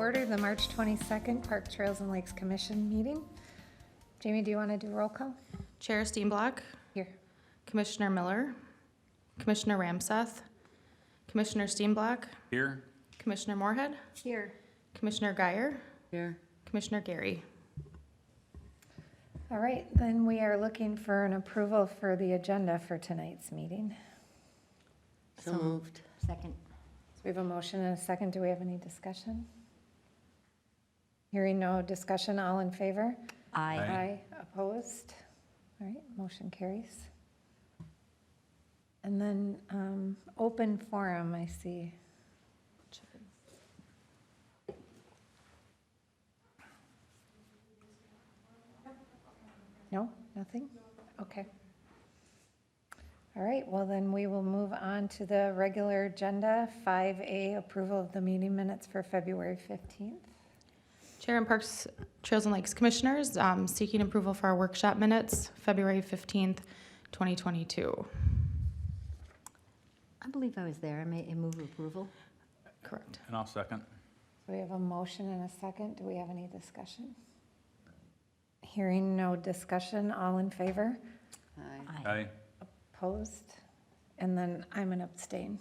order the March 22nd Park Trails and Lakes Commission meeting. Jamie, do you want to do roll call? Chair Steenblock. Here. Commissioner Miller. Commissioner Ramseth. Commissioner Steenblock. Here. Commissioner Moorhead. Here. Commissioner Geyer. Here. Commissioner Gary. All right, then we are looking for an approval for the agenda for tonight's meeting. So moved. Second. So we have a motion and a second. Do we have any discussion? Hearing no discussion, all in favor? Aye. Aye. Opposed? All right, motion carries. And then open forum, I see. No, nothing? Okay. All right, well then we will move on to the regular agenda, 5A, approval of the meeting minutes for February 15th. Chair and Parks, Trails and Lakes Commissioners, seeking approval for our workshop minutes, February 15th, 2022. I believe I was there. I move approval. Correct. And I'll second. So we have a motion and a second. Do we have any discussion? Hearing no discussion, all in favor? Aye. Aye. Opposed? And then I'm an abstain.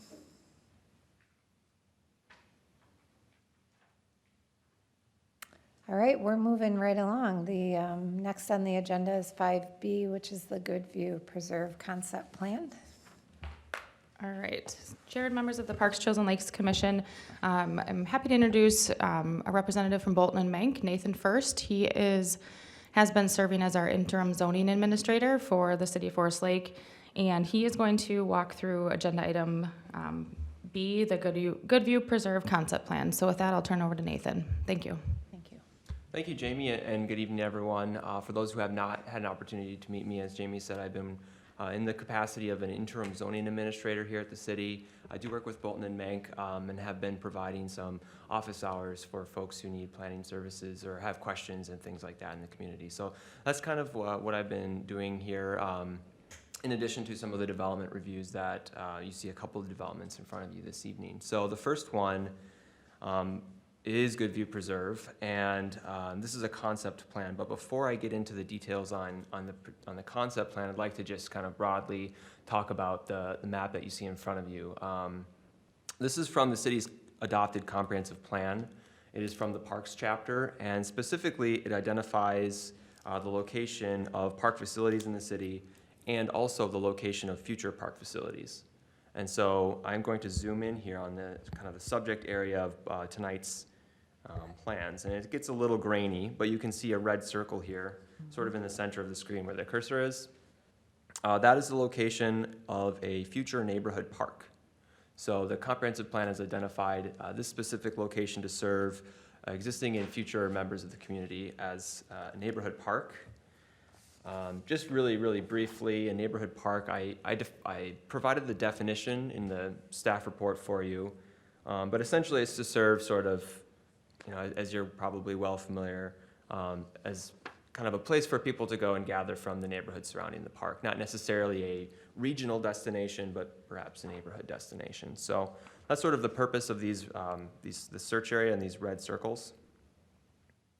All right, we're moving right along. The next on the agenda is 5B, which is the Goodview Preserve Concept Plan. All right. Chair and members of the Parks, Trails and Lakes Commission, I'm happy to introduce a representative from Bolton and Ymca, Nathan First. He has been serving as our interim zoning administrator for the city of Forest Lake, and he is going to walk through agenda item B, the Goodview Preserve Concept Plan. So with that, I'll turn over to Nathan. Thank you. Thank you. Thank you, Jamie, and good evening, everyone. For those who have not had an opportunity to meet me, as Jamie said, I've been in the capacity of an interim zoning administrator here at the city. I do work with Bolton and Ymca and have been providing some office hours for folks who need planning services or have questions and things like that in the community. So that's kind of what I've been doing here, in addition to some of the development reviews that you see a couple of developments in front of you this evening. So the first one is Goodview Preserve, and this is a concept plan. But before I get into the details on the concept plan, I'd like to just kind of broadly talk about the map that you see in front of you. This is from the city's adopted comprehensive plan. It is from the Parks chapter, and specifically it identifies the location of park facilities in the city and also the location of future park facilities. And so I'm going to zoom in here on the kind of the subject area of tonight's plans, and it gets a little grainy, but you can see a red circle here, sort of in the center of the screen where the cursor is. That is the location of a future neighborhood park. So the comprehensive plan has identified this specific location to serve existing and future members of the community as a neighborhood park. Just really briefly, a neighborhood park, I provided the definition in the staff report for you, but essentially it's to serve sort of, as you're probably well familiar, as kind of a place for people to go and gather from the neighborhood surrounding the park. Not necessarily a regional destination, but perhaps a neighborhood destination. So that's sort of the purpose of the search area and these red circles.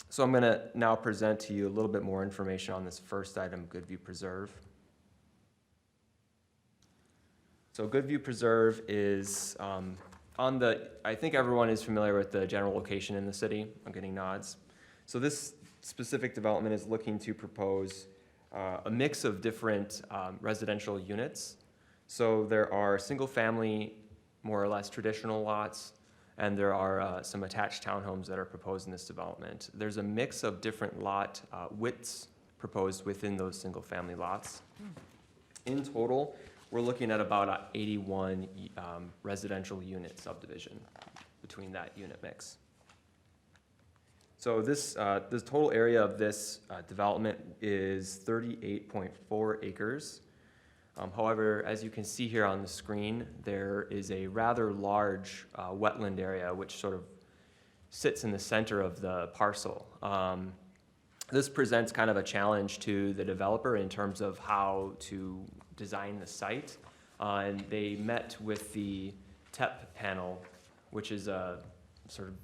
So I'm going to now present to you a little bit more information on this first item, Goodview Preserve. So Goodview Preserve is I think everyone is familiar with the general location in the city. I'm getting nods. So this specific development is looking to propose a mix of different residential units. So there are single-family, more or less traditional lots, and there are some attached townhomes that are proposed in this development. There's a mix of different lot widths proposed within those single-family lots. In total, we're looking at about an 81 residential unit subdivision between that unit mix. So this total area of this development is 38.4 acres. However, as you can see here on the screen, there is a rather large wetland area which sort of sits in the center of the parcel. This presents kind of a challenge to the developer in terms of how to design the site. And they met with the TEP panel, which is a sort of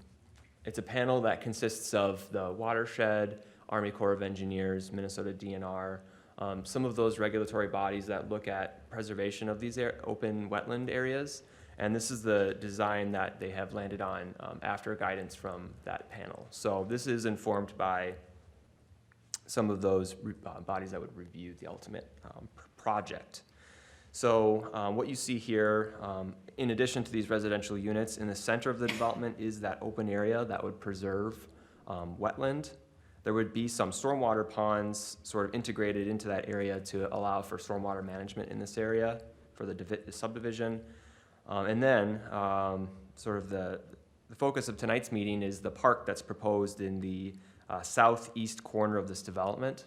It's a panel that consists of the watershed, Army Corps of Engineers, Minnesota DNR, some of those regulatory bodies that look at preservation of these open wetland areas. And this is the design that they have landed on after guidance from that panel. So this is informed by some of those bodies that would review the ultimate project. So what you see here, in addition to these residential units, in the center of the development is that open area that would preserve wetland. There would be some stormwater ponds sort of integrated into that area to allow for stormwater management in this area for the subdivision. And then sort of the focus of tonight's meeting is the park that's proposed in the southeast corner of this development.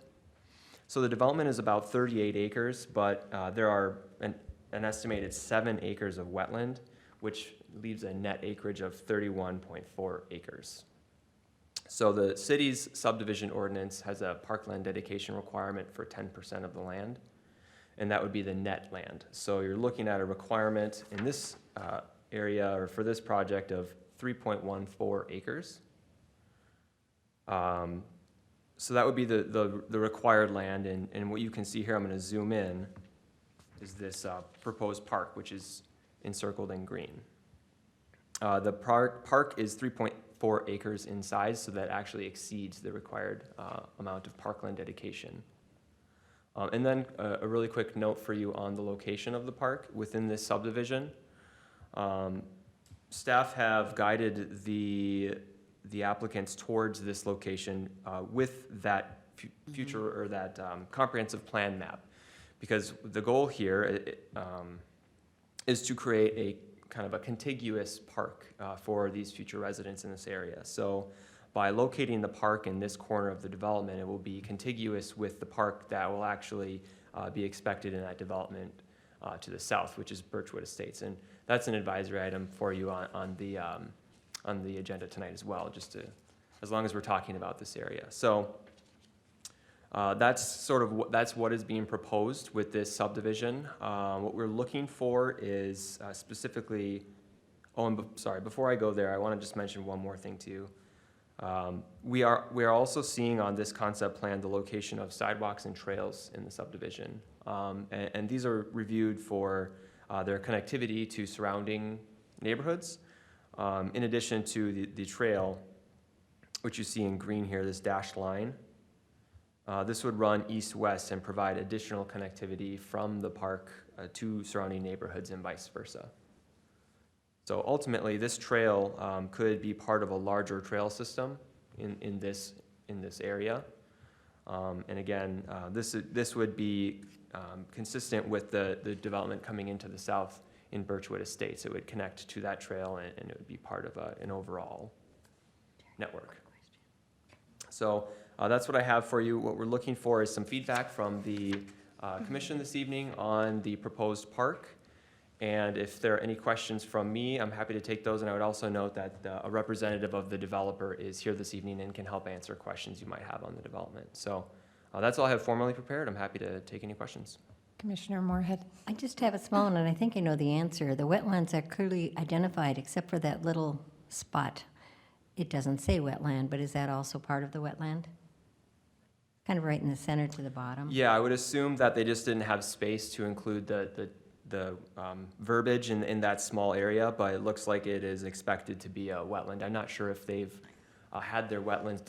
So the development is about 38 acres, but there are an estimated 7 acres of wetland, which leaves a net acreage of 31.4 acres. So the city's subdivision ordinance has a parkland dedication requirement for 10% of the land, and that would be the net land. So you're looking at a requirement in this area, or for this project, of 3.14 acres. So that would be the required land, and what you can see here, I'm going to zoom in, is this proposed park, which is encircled in green. The park is 3.4 acres in size, so that actually exceeds the required amount of parkland dedication. And then a really quick note for you on the location of the park within this subdivision. Staff have guided the applicants towards this location with that future or that comprehensive plan map, because the goal here is to create a kind of a contiguous park for these future residents in this area. So by locating the park in this corner of the development, it will be contiguous with the park that will actually be expected in that development to the south, which is Birchwood Estates. And that's an advisory item for you on the agenda tonight as well, just to, as long as we're talking about this area. So that's what is being proposed with this subdivision. What we're looking for is specifically, sorry, before I go there, I want to just mention one more thing to you. We are also seeing on this concept plan the location of sidewalks and trails in the subdivision. And these are reviewed for their connectivity to surrounding neighborhoods. In addition to the trail, which you see in green here, this dashed line. This would run east-west and provide additional connectivity from the park to surrounding neighborhoods and vice versa. So ultimately, this trail could be part of a larger trail system in this area. And again, this would be consistent with the development coming into the south in Birchwood Estates. It would connect to that trail, and it would be part of an overall network. So that's what I have for you. What we're looking for is some feedback from the commission this evening on the proposed park. And if there are any questions from me, I'm happy to take those. And I would also note that a representative of the developer is here this evening and can help answer questions you might have on the development. So that's all I have formally prepared. I'm happy to take any questions. Commissioner Moorhead. I just have a small one, and I think I know the answer. The wetlands are clearly identified, except for that little spot. It doesn't say wetland, but is that also part of the wetland? Kind of right in the center to the bottom? Yeah, I would assume that they just didn't have space to include the verbiage in that small area, but it looks like it is expected to be a wetland. I'm not sure if they've had their wetlands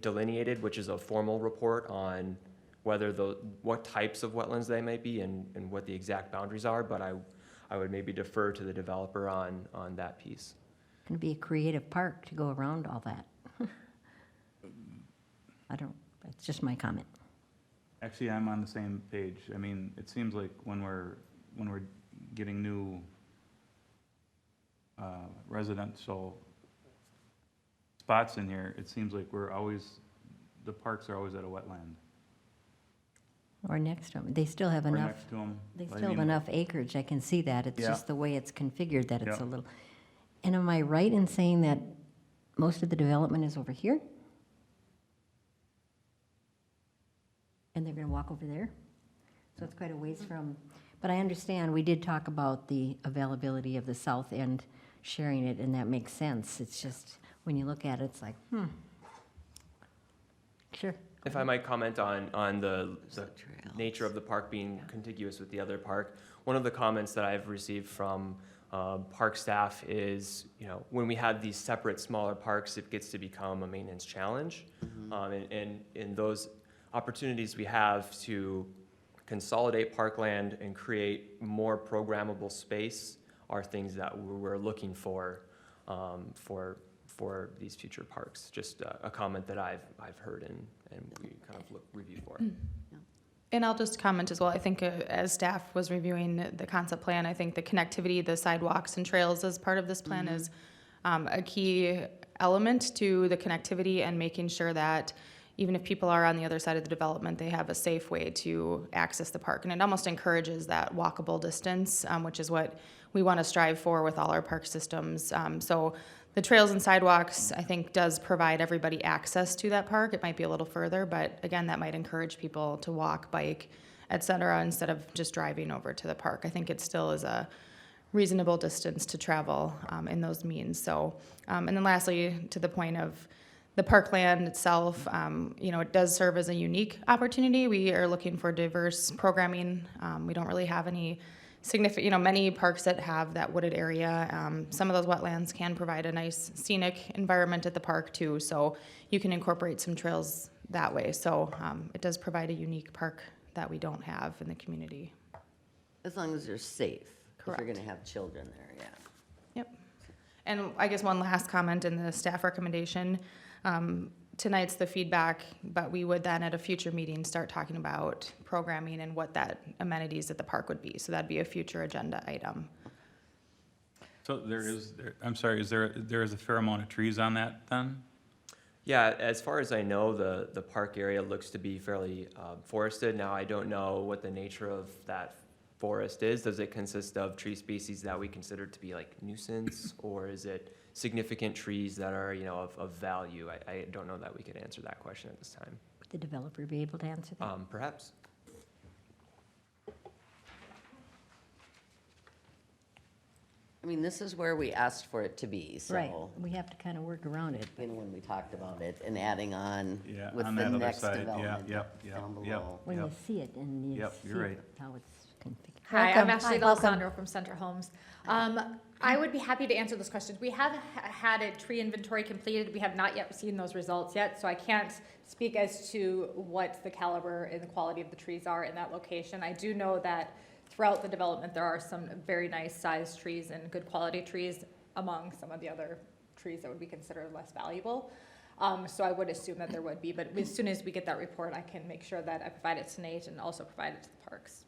delineated, which is a formal report on whether what types of wetlands they might be and what the exact boundaries are, but I would maybe defer to the developer on that piece. It's going to be a creative park to go around all that. It's just my comment. Actually, I'm on the same page. I mean, it seems like when we're getting new residential spots in here, it seems like the parks are always at a wetland. Or next to them. They still have Or enough. next to them. They still have enough acreage. I can see that. It's Yeah. just the way it's configured that it's Yeah. a little. And am I right in saying that most of the development is over here? And they're going to walk over there? So it's quite a ways from, but I understand, we did talk about the availability of the south end sharing it, and that makes sense. It's just, when you look at it, it's like, Sure. If I might comment on the Trails. nature of the park being contiguous with the other park, one of the comments that I've received from park staff is, when we have these separate smaller parks, it gets to become a maintenance challenge. And in those opportunities we have to consolidate parkland and create more programmable space are things that we're looking for these future parks. Just a comment that I've heard and we kind of review for. And I'll just comment as well. I think as staff was reviewing the concept plan, I think the connectivity, the sidewalks and trails as part of this plan is a key element to the connectivity and making sure that even if people are on the other side of the development, they have a safe way to access the park. And it almost encourages that walkable distance, which is what we want to strive for with all our park systems. So the trails and sidewalks, I think, does provide everybody access to that park. It might be a little further, but again, that might encourage people to walk, bike, et cetera, instead of just driving over to the park. I think it still is a reasonable distance to travel in those means. So, and then lastly, to the point of the parkland itself, it does serve as a unique opportunity. We are looking for diverse programming. We don't really have any significant, many parks that have that wooded area. Some of those wetlands can provide a nice scenic environment at the park too, so you can incorporate some trails that way. So it does provide a unique park that we don't have in the community. As long as they're safe. 'Cause Correct. you're gonna have children there, yeah. Yep. And I guess one last comment in the staff recommendation. Tonight's the feedback, but we would then at a future meeting start talking about programming and what that amenities at the park would be. So that'd be a future agenda item. So I'm sorry, there is a fair amount of trees on that then? Yeah, as far as I know, the park area looks to be fairly forested. Now, I don't know what the nature of that forest is. Does it consist of tree species that we consider to be like nuisance, or is it significant trees that are, of value? I don't know that we could answer that question at this time. Would the developer be able to answer that? Perhaps. I mean, this is where we asked for it to be, Right, so, we have to kind of work around it. when we talked about it and adding on Yeah, with on the that other next side, yeah, development yep, down yep. below. When you Yep. see it and you Yep, see you're right. how it's configured. Hi, I'm Welcome. Ashley Hi, welcome. D'Alessandro from Center Homes. I would be happy to answer those questions. We have had a tree inventory completed. We have not yet seen those results yet, so I can't speak as to what the caliber and the quality of the trees are in that location. I do know that throughout the development, there are some very nice sized trees and good quality trees among some of the other trees that would be considered less valuable. So I would assume that there would be, but as soon as we get that report, I can make sure that I provide it to Nate and also provide it to the parks.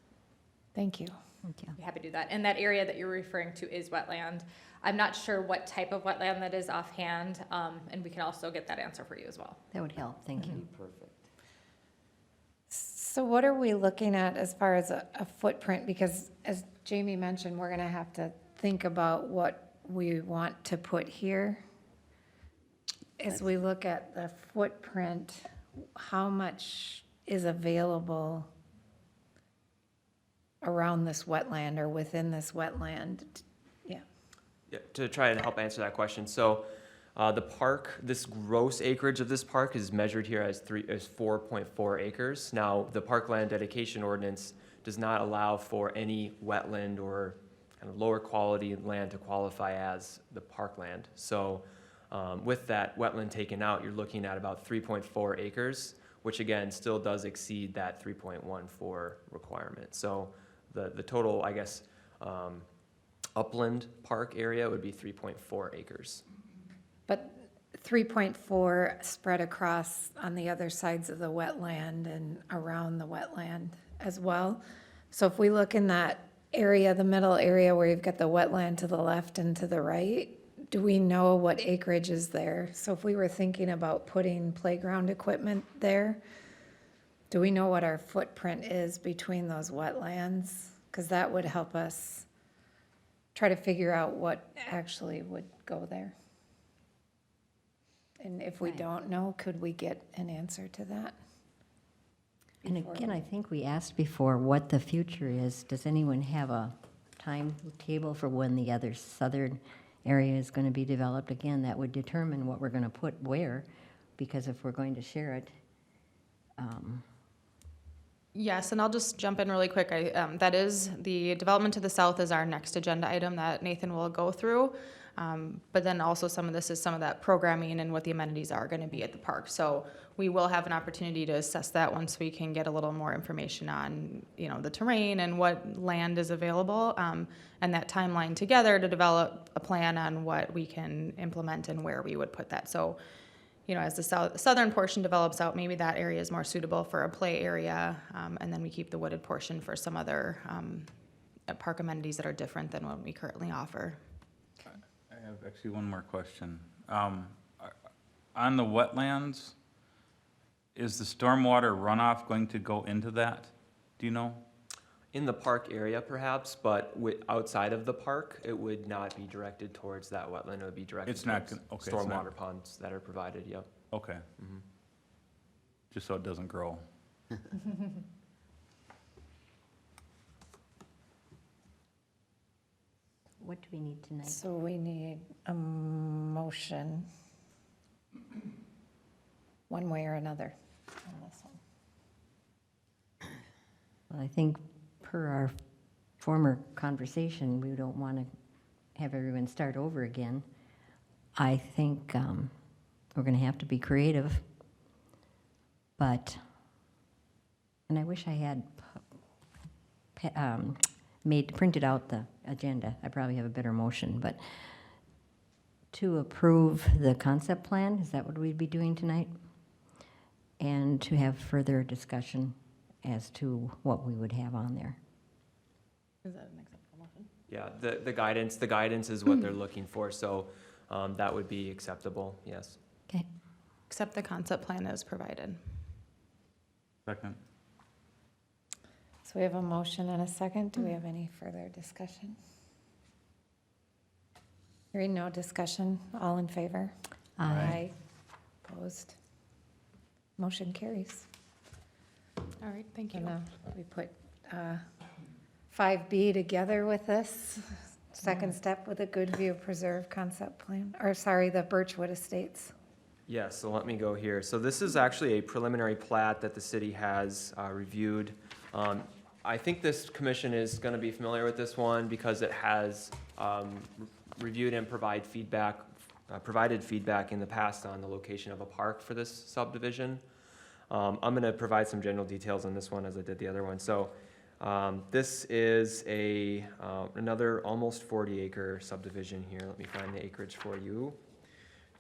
Thank you. Thank you. Be happy to do that. And that area that you're referring to is wetland. I'm not sure what type of wetland that is offhand, and we can also get that answer for you as well. That would help, thank you. Perfect. So what are we looking at as far as a footprint? Because as Jamie mentioned, we're gonna have to think about what we want to put here. As we look at the footprint, how much is available around this wetland or within this wetland? Yeah. Yeah, to try and help answer that question. So the park, this gross acreage of this park is measured here as 4.4 acres. Now, the parkland dedication ordinance does not allow for any wetland or kind of lower quality land to qualify as the parkland. So with that wetland taken out, you're looking at about 3.4 acres, which again still does exceed that 3.14 requirement. So the total, I guess, upland park area would be 3.4 acres. But 3.4 spread across on the other sides of the wetland and around the wetland as well. So if we look in that area, the middle area where you've got the wetland to the left and to the right, do we know what acreage is there? So if we were thinking about putting playground equipment there, do we know what our footprint is between those wetlands? Because that would help us try to figure out what actually would go there. And if we Right. don't know, could we get an answer to that? And before again, we- I think we asked before what the future is. Does anyone have a timetable for when the other southern area is going to be developed, again, that would determine what we're going to put where, because if we're going to share it, Yes, and I'll just jump in really quick. That is, the development to the south is our next agenda item that Nathan will go through. But then also some of this is some of that programming and what the amenities are going to be at the park. So we will have an opportunity to assess that once we can get a little more information on, the terrain and what land is available, and that timeline together to develop a plan on what we can implement and where we would put that. So, as the southern portion develops out, maybe that area is more suitable for a play area, and then we keep the wooded portion for some other park amenities that are different than what we currently offer. I have actually one more question. On the wetlands, is the stormwater runoff going to go into that? Do you know? In the park area perhaps, but outside of the park, it would not be directed towards that wetland. It would be directed It's not towards okay, it's not- stormwater ponds that are provided, yep. Okay. Just so it doesn't grow. what do we need tonight? So we need a motion, one way or another on this one. Well, I think per our former conversation, we don't want to have everyone start over again. I think we're going to have to be creative, and I wish I had printed out the agenda. I probably have a better motion, but to approve the concept plan, is that what we'd be doing tonight? And to have further discussion as to what we would have on there. Is that an acceptable motion? Yeah, the guidance is what they're looking for, so that would be acceptable, yes. Okay. Except the concept plan is provided. Second. So we have a motion and a second. Do we have any further discussion? Hearing no discussion, all in favor? Aye. Opposed? Motion carries. All right, thank you. And we put 5B together with this, second step with the Goodview Preserve concept plan, the Birchwood Estates. Yeah, so let me go here. So this is actually a preliminary plat that the city has reviewed. I think this commission is going to be familiar with this one because it has reviewed and provided feedback in the past on the location of a park for this subdivision. I'm going to provide some general details on this one as I did the other one. So this is another almost 40-acre subdivision here. Let me find the acreage for you.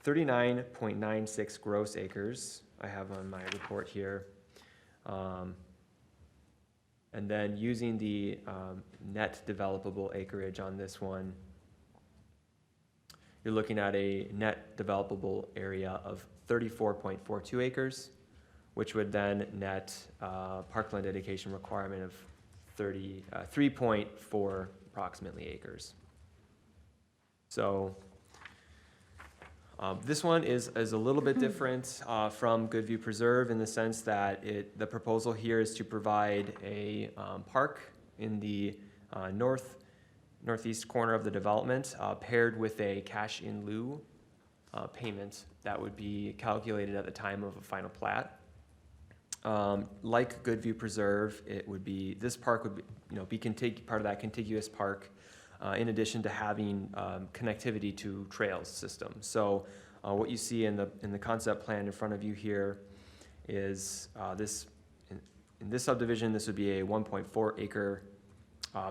39.96 gross acres I have on my report here. And then using the net developable acreage on this one, you're looking at a net developable area of 34.42 acres, which would then net parkland dedication requirement of 3.4 approximately acres. So this one is a little bit different from Goodview Preserve in the sense that the proposal here is to provide a park in the northeast corner of the development paired with a cash in lieu payment that would be calculated at the time of a final plat. Like Goodview Preserve, this park would be part of that contiguous park, in addition to having connectivity to trails system. So what you see in the concept plan in front of you here is in this subdivision, this would be a 1.4 acre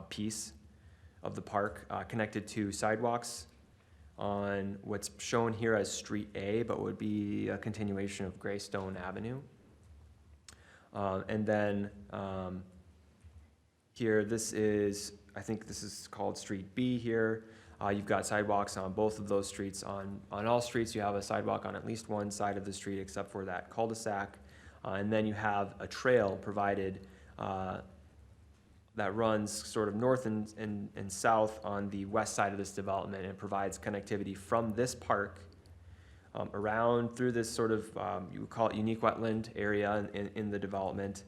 piece of the park connected to sidewalks on what's shown here as Street A, but would be a continuation of Greystone Avenue. And then here, I think this is called Street B here. You've got sidewalks on both of those streets. On all streets, you have a sidewalk on at least one side of the street except for that cul-de-sac. And then you have a trail provided that runs sort of north and south on the west side of this development and provides connectivity from this park around through this sort of, you would call it unique wetland area in the development,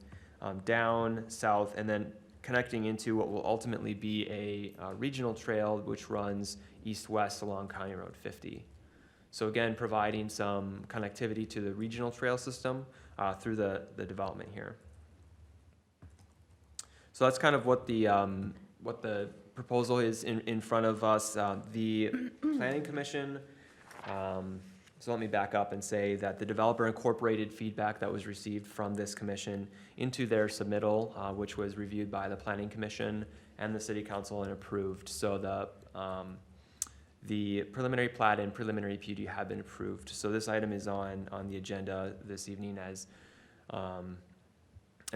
down south, and then connecting into what will ultimately be a regional trail which runs east-west along County Road 50. So again, providing some connectivity to the regional trail system through the development here. So that's kind of what the proposal is in front of us. The Planning Commission, so let me back up and say that the developer incorporated feedback that was received from this commission into their submittal, which was reviewed by the Planning Commission and the City Council and approved. So the preliminary plat and preliminary PUD have been approved. So this item is on the agenda this evening as an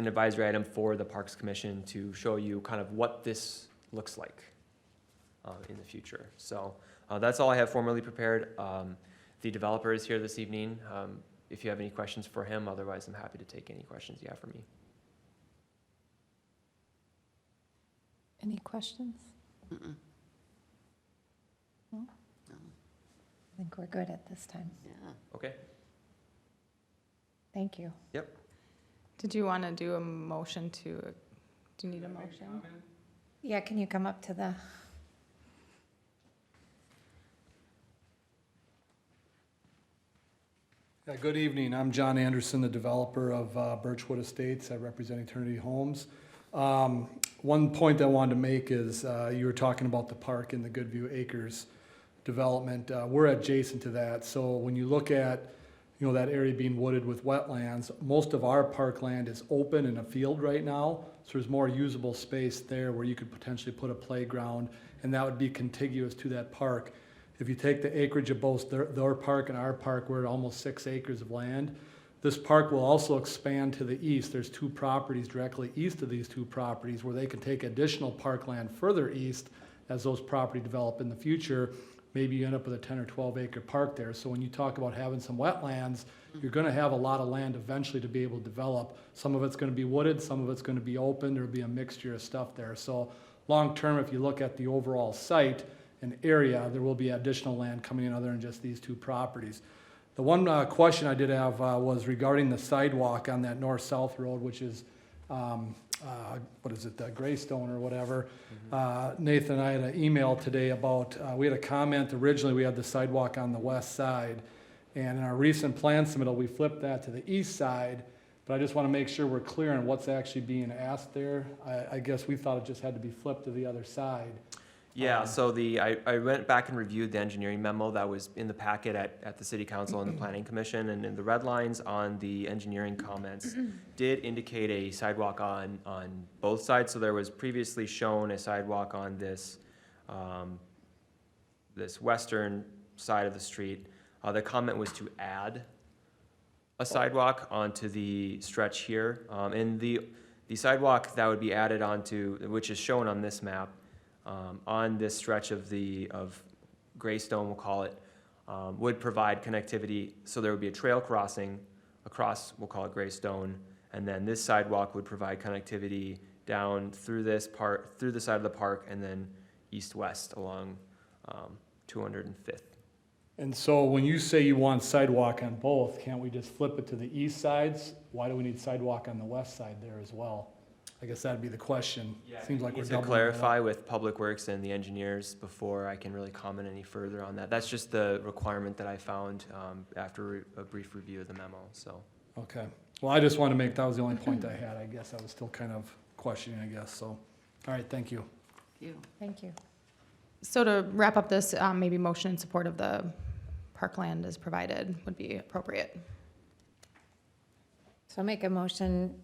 advisory item for the Parks Commission to show you kind of what this looks like in the future. So that's all I have formally prepared. The developer is here this evening. If you have any questions for him, otherwise I'm happy to take any questions you have for me. Any questions? Mm-mm. No? No. I think we're good at this time. Yeah. Okay. Thank you. Yep. Did you want to do a motion to, do you need a motion? Yeah, can you come up to the, Yeah, good evening. I'm John Anderson, the developer of Birchwood Estates. I represent Eternity Homes. One point I wanted to make is you were talking about the park and the Goodview Acres development. We're adjacent to that, so when you look at that area being wooded with wetlands, most of our parkland is open in a field right now, so there's more usable space there where you could potentially put a playground, and that would be contiguous to that park. If you take the acreage of both their park and our park, we're at almost 6 acres of land. This park will also expand to the east. There's 2 properties directly east of these 2 properties where they can take additional parkland further east as those properties develop in the future. Maybe you end up with a 10 or 12 acre park there. So when you talk about having some wetlands, you're gonna have a lot of land eventually to be able to develop. Some of it's gonna be wooded, some of it's gonna be open, there'll be a mixture of stuff there. So long-term, if you look at the overall site and area, there will be additional land coming in other than just these 2 properties. The one question I did have was regarding the sidewalk on that north-south road, which is, what is it, Greystone or whatever. Nathan and I had an email today about, we had a comment, originally we had the sidewalk on the west side, and in our recent plan submittal, we flipped that to the east side, but I just want to make sure we're clear on what's actually being asked there. I guess we thought it just had to be flipped to the other side. Yeah, so I went back and reviewed the engineering memo that was in the packet at the City Council and the Planning Commission, and in the red lines on the engineering comments did indicate a sidewalk on both sides. So there was previously shown a sidewalk on this this western side of the street. The comment was to add a sidewalk onto the stretch here, and the sidewalk that would be added onto, which is shown on this map, on this stretch of Greystone, we'll call it, would provide connectivity. So there would be a trail crossing across, we'll call it Greystone, and then this sidewalk would provide connectivity down through this part, through the side of the park, and then east-west along 205th. And so when you say you want sidewalk on both, can't we just flip it to the east sides? Why do we need sidewalk on the west side there as well? I guess that'd be the question. Seems like we're Need to doubling clarify with Public Works and the engineers before I can really comment any further on that. That's just the requirement that I found after a brief review of the memo, so. Okay. Well, I just wanted to make, that was the only point I had. I guess I was still kind of questioning, I guess, so. All right, thank you. thank you. So to wrap up this, maybe motion in support of the parkland as provided would be appropriate. So I'll make a motion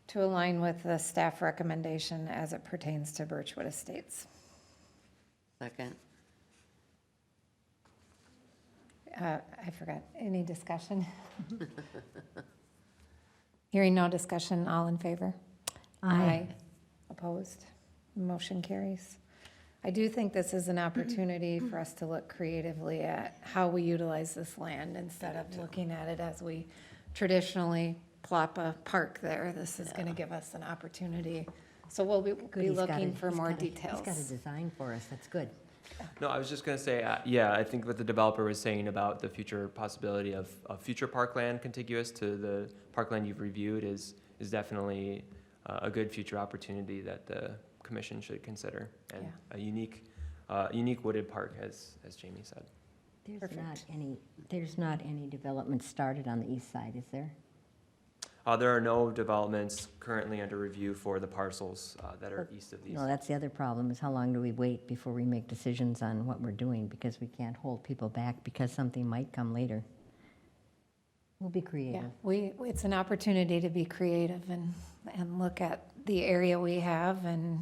to align with the staff recommendation as it pertains to Birchwood Estates. Second. I forgot, any discussion? Hearing no discussion, all in favor? Aye. Opposed? Motion carries. I do think this is an opportunity for us to look creatively at how we utilize this land instead of looking at it as we traditionally plop a park there. This is going to give us an opportunity. So we'll be He's got looking a- for he's more got a- details. He's got a design for us, that's good. No, I was just gonna say, yeah, I think what the developer was saying about the future possibility of future parkland contiguous to the parkland you've reviewed is is definitely a good future opportunity that the commission should consider, and a unique wooded park, as Jamie said. There's not any development started on the east side, is there? There are no developments currently under review for the parcels that are east of these. No, that's the other problem, is how long do we wait before we make decisions on what we're doing? Because we can't hold people back because something might come later. We'll be Yeah, creative. it's an opportunity to be creative and look at the area we have and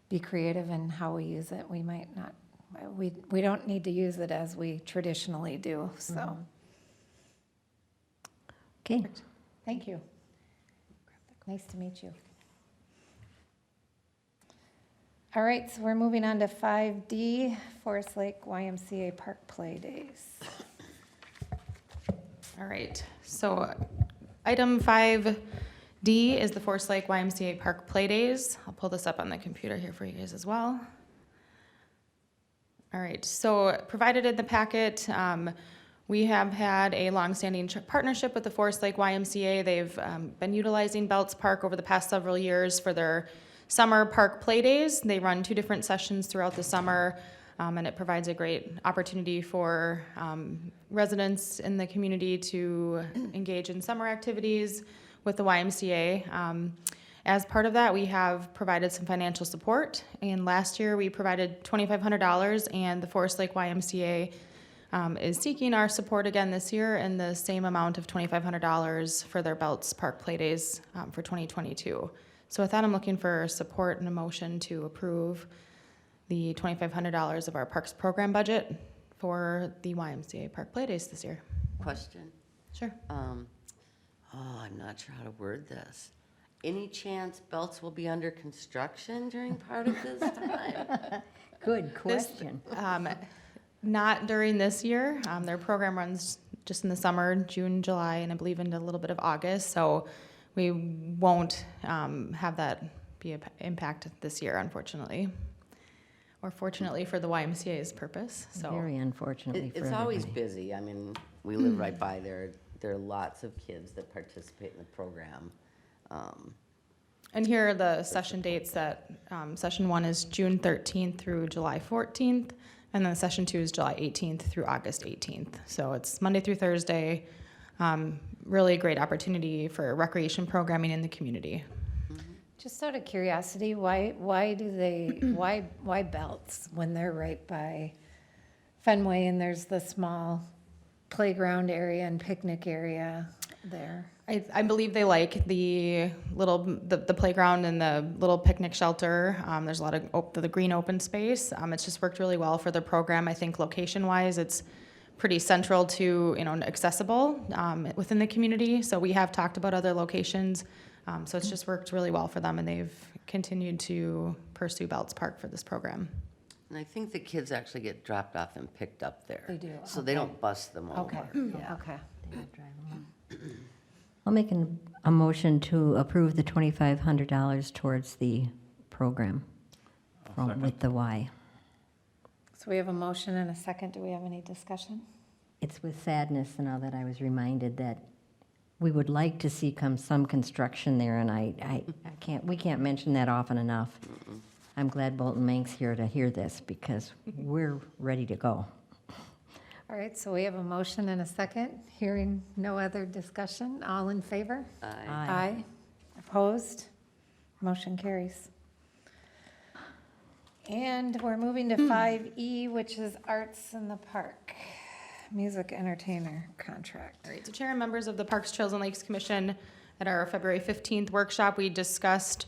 be creative in how we use it. We might not, we don't need to use it as we traditionally do, so. Okay. Thank you. Nice to meet you. All right, so we're moving on to 5D, Forest Lake YMCA Park Play Days. All right, so item 5D is the Forest Lake YMCA Park Play Days. I'll pull this up on the computer here for you guys as well. All right, so provided in the packet, we have had a longstanding partnership with the Forest Lake YMCA. They've been utilizing Belts Park over the past several years for their summer park play days. They run 2 different sessions throughout the summer, and it provides a great opportunity for residents in the community to engage in summer activities with the YMCA. As part of that, we have provided some financial support, and last year we provided $2,500, and the Forest Lake YMCA is seeking our support again this year in the same amount of $2,500 for their Belts Park Play Days for 2022. So with that, I'm looking for support and a motion to approve the $2,500 of our Parks Program budget for the YMCA Park Play Days this year. Question. Sure. I'm not sure how to word this. Any chance Belts will be under construction during part of this time? Good question. Not during this year. Their program runs just in the summer, June, July, and I believe into a little bit of August. So we won't have that be an impact this year, unfortunately. Or fortunately for the YMCA's purpose. So Very unfortunately for It's always everybody. busy. I mean, we live right by there. There are lots of kids that participate in the program. And here are the session dates that, session 1 is June 13th through July 14th, and then session 2 is July 18th through August 18th. So it's Monday through Thursday. Really great opportunity for recreation programming in the community. Just out of curiosity, why Belts when they're right by Fenway and there's the small playground area and picnic area there? I believe they like the playground and the little picnic shelter. There's a lot of the green open space. It's just worked really well for the program. I think location-wise, it's pretty central to, accessible within the community. So we have talked about other locations. So it's just worked really well for them, and they've continued to pursue Belts Park for this program. And I think the kids actually get dropped off and picked up there. They do, So they okay. don't bus them over. Okay, Yeah. okay. I'll make a motion to approve the $2,500 towards the program second. with the Y. So we have a motion and a second. Do we have any discussion? It's with sadness now that I was reminded that we would like to see some construction there, and we can't mention that often enough. I'm glad Bolton Mank's here to hear this, because we're ready to go. All right, so we have a motion and a second. Hearing no other discussion. All in favor? Aye. Opposed? Motion carries. And we're moving to 5E, which is Arts in the Park, music entertainer contract. All right, so Chair and members of the Parks, Trails, and Lakes Commission, at our February 15th workshop, we discussed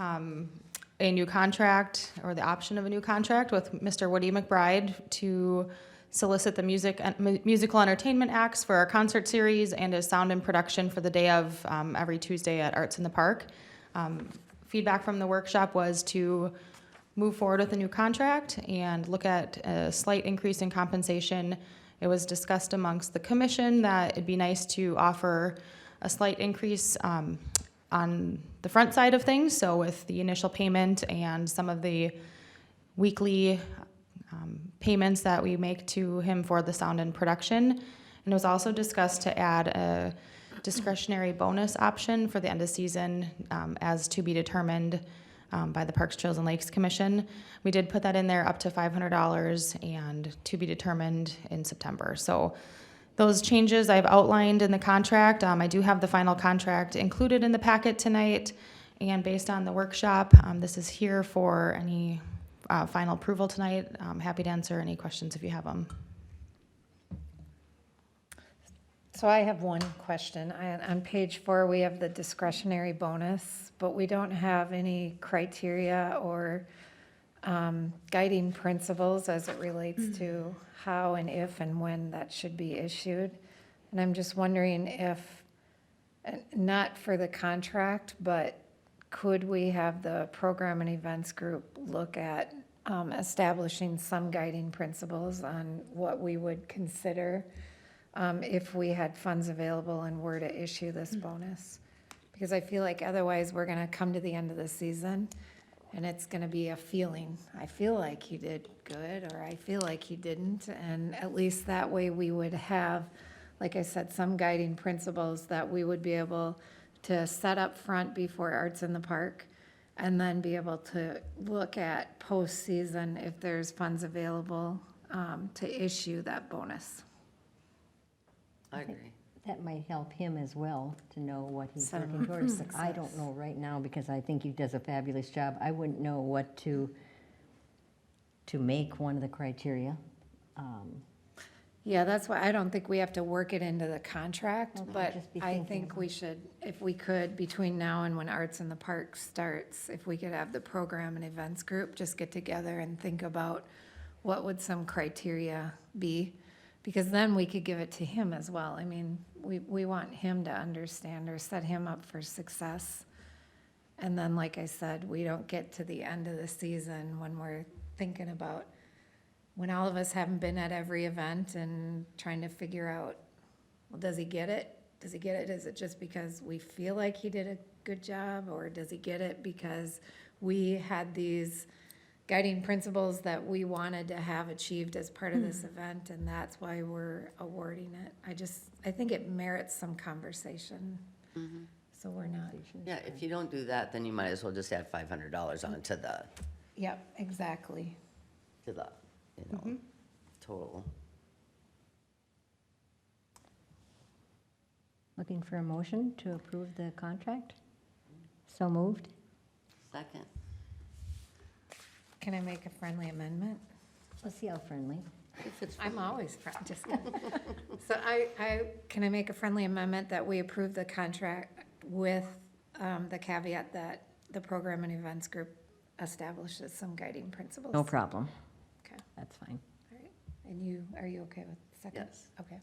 a new contract, or the option of a new contract with Mr. Woody McBride to solicit the musical entertainment acts for our concert series and as sound and production for the day of every Tuesday at Arts in the Park. Feedback from the workshop was to move forward with a new contract and look at a slight increase in compensation. It was discussed amongst the commission that it'd be nice to offer a slight increase on the front side of things, so with the initial payment and some of the weekly payments that we make to him for the sound and production. And it was also discussed to add discretionary bonus option for the end of season, as to be determined by the Parks, Trails, and Lakes Commission. We did put that in there up to $500 and to be determined in September. So those changes I've outlined in the contract. I do have the final contract included in the packet tonight, and based on the workshop, this is here for any final approval tonight. I'm happy to answer any questions if you have them. So I have one question. On page 4, we have the discretionary bonus, but we don't have any criteria or guiding principles as it relates to how and if and when that should be issued. And I'm just wondering if, not for the contract, but could we have the program and events group look at establishing some guiding principles on what we would consider if we had funds available and were to issue this bonus? Because I feel like otherwise we're gonna come to the end of the season and it's gonna be a feeling. I feel like he did good, or I feel like he didn't. And at least that way we would have, like I said, some guiding principles that we would be able to set up front before Arts in the Park, and then be able to look at postseason if there's funds available to issue that bonus. I agree. That might help him as well to know what he's Some working towards. success. I don't know right now because I think he does a fabulous job. I wouldn't know what to make one of the criteria. Yeah, that's why I don't think we have to work it into the contract, Okay, but just be I thinking think we should, if we could, between now and when Arts in the Park starts, if we could have the program and events group just get together and think about what would some criteria be? Because then we could give it to him as well. I mean, we want him to understand or set him up for success. And then, like I said, we don't get to the end of the season when we're thinking about, when all of us haven't been at every event and trying to figure out, well, does he get it? Does he get it? Is it just because we feel like he did a good job? Or does he get it because we had these guiding principles that we wanted to have achieved as part of this event, and that's why we're awarding it? I think it merits some conversation. So we're not, Yeah, if you don't do that, then you might as well just add $500 on to the, yep, exactly. Total. Looking for a motion to approve the contract? So moved? Second. Can I make a friendly amendment? Let's see how friendly. If it's I'm always just kidding. So can I make a friendly amendment that we approve the contract with the caveat that the program and events group establishes some guiding principles? No problem. Okay, That's fine. all right. And are you okay with second? Yes. Okay.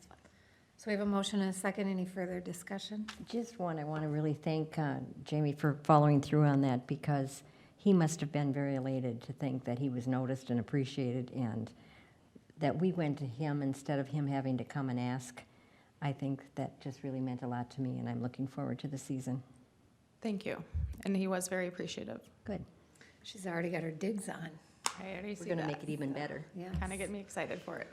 So we have a motion and a second. Any further discussion? I want to really thank Jamie for following through on that, because he must have been very elated to think that he was noticed and appreciated, and that we went to him instead of him having to come and ask. I think that just really meant a lot to me, and I'm looking forward to the season. Thank you. And he was very appreciative. Good. She's already got her digs on. I already We're see going to that. make it even better. Yeah. Kind of get me excited for it.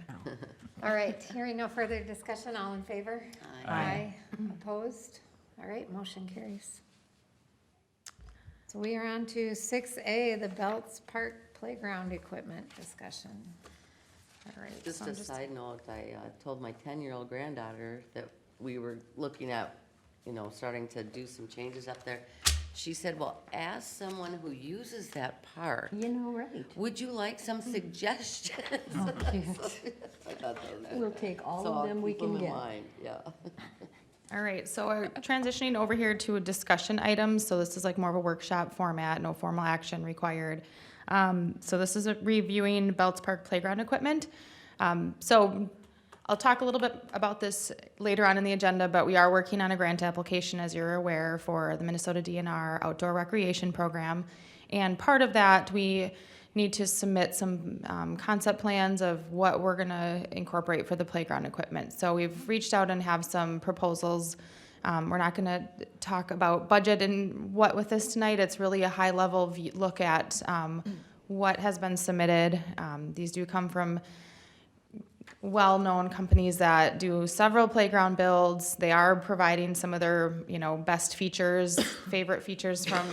All right, hearing no further discussion, all in favor? Aye. Opposed? All right, motion carries. So we are on to 6A, the Belts Park Playground Equipment discussion. All right. Just so a I'm side note, I told my 10-year-old granddaughter that we were looking at, starting to do some changes up there. She said, well, ask someone who uses that park. You know, right. Would you like some suggestions? Oh, cute. I thought that was- We'll take all So of I'll them we keep 'em can in get. mind, yeah. All right, so we're transitioning over here to a discussion items. So this is like more of a workshop format, no formal action required. So this is reviewing Belts Park playground equipment. So I'll talk a little bit about this later on in the agenda, but we are working on a grant application, as you're aware, for the Minnesota DNR Outdoor Recreation Program. And part of that, we need to submit some concept plans of what we're going to incorporate for the playground equipment. So we've reached out and have some proposals. We're not going to talk about budget and what with this tonight. It's really a high-level look at what has been submitted. These do come from well-known companies that do several playground builds. They are providing some of their, best features, favorite features from,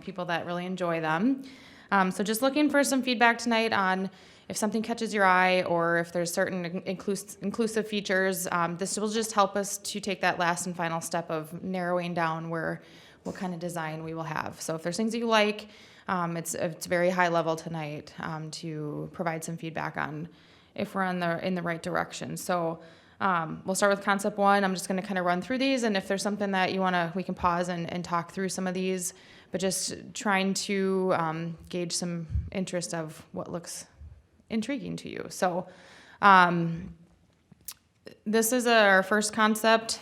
people that really enjoy them. So just looking for some feedback tonight on if something catches your eye or if there's certain inclusive features. This will just help us to take that last and final step of narrowing down what kind of design we will have. So if there's things that you like, it's very high level tonight to provide some feedback on if we're in the right direction. So we'll start with concept one. I'm just going to kind of run through these, and if there's something that we can pause and talk through some of these, but just trying to gauge some interest of what looks intriguing to you. So this is our first concept.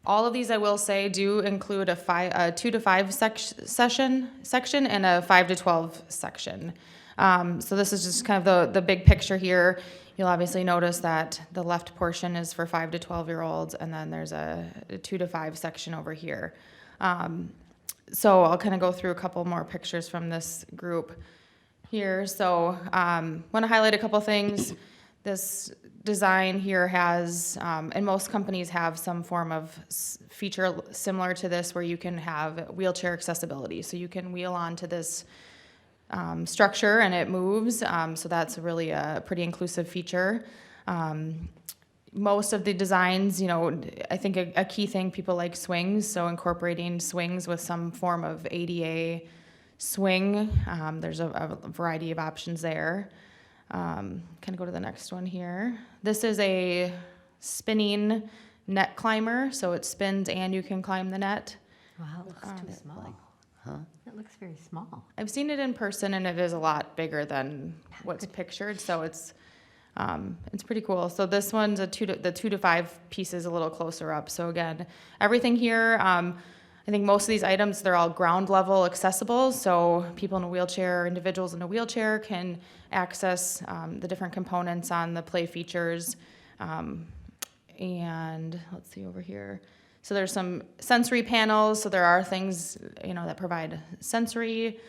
All of these, I will say, do include a 2 to 5 section and a 5 to 12 section. So this is just kind of the big picture here. You'll obviously notice that the left portion is for 5 to 12-year-olds, and then there's a 2 to 5 section over here. So I'll kind of go through a couple more pictures from this group here. So want to highlight a couple things. This design here has, and most companies have some form of feature similar to this where you can have wheelchair accessibility. So you can wheel onto this structure and it moves. So that's really a pretty inclusive feature. Most of the designs, I think a key thing, people like swings. So incorporating swings with some form of ADA swing. There's a variety of options there. Kind of go to the next one here. This is a spinning net climber. So it spins and you can climb the net. Wow, it looks too small. Huh? It looks very small. I've seen it in person, and it is a lot bigger than what's pictured, so it's pretty cool. So this one's the 2 to 5 pieces a little closer up. So again, everything here, I think most of these items, they're all ground level accessible, so people in a wheelchair, individuals in a wheelchair can access the different components on the play features. And let's see over here. So there's some sensory panels. So there are things, that provide sensory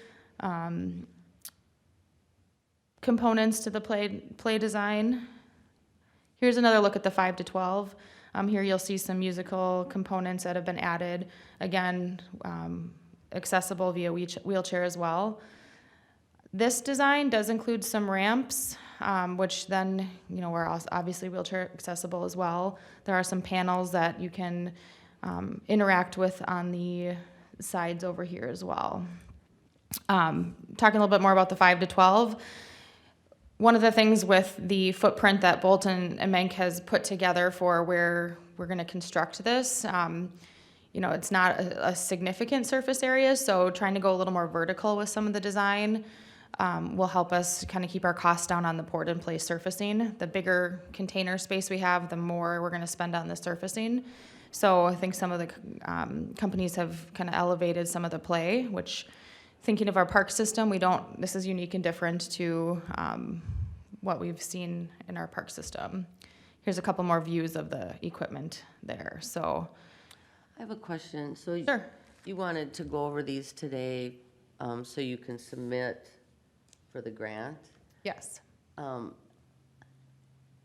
components to the play design. Here's another look at the 5 to 12. Here you'll see some musical components that have been added. Again, accessible via wheelchair as well. This design does include some ramps, which then, are obviously wheelchair accessible as well. There are some panels that you can interact with on the sides over here as well. Talking a little bit more about the 5 to 12. One of the things with the footprint that Bolton and Ymca has put together for where we're going to construct this, it's not a significant surface area, so trying to go a little more vertical with some of the design will help us kind of keep our costs down on the poured in place surfacing. The bigger container space we have, the more we're going to spend on the surfacing. So I think some of the companies have kind of elevated some of the play, which, thinking of our park system, this is unique and different to what we've seen in our park system. Here's a couple more views of the equipment there. So I have a question. So sure. You wanted to go over these today so you can submit for the grant. Yes.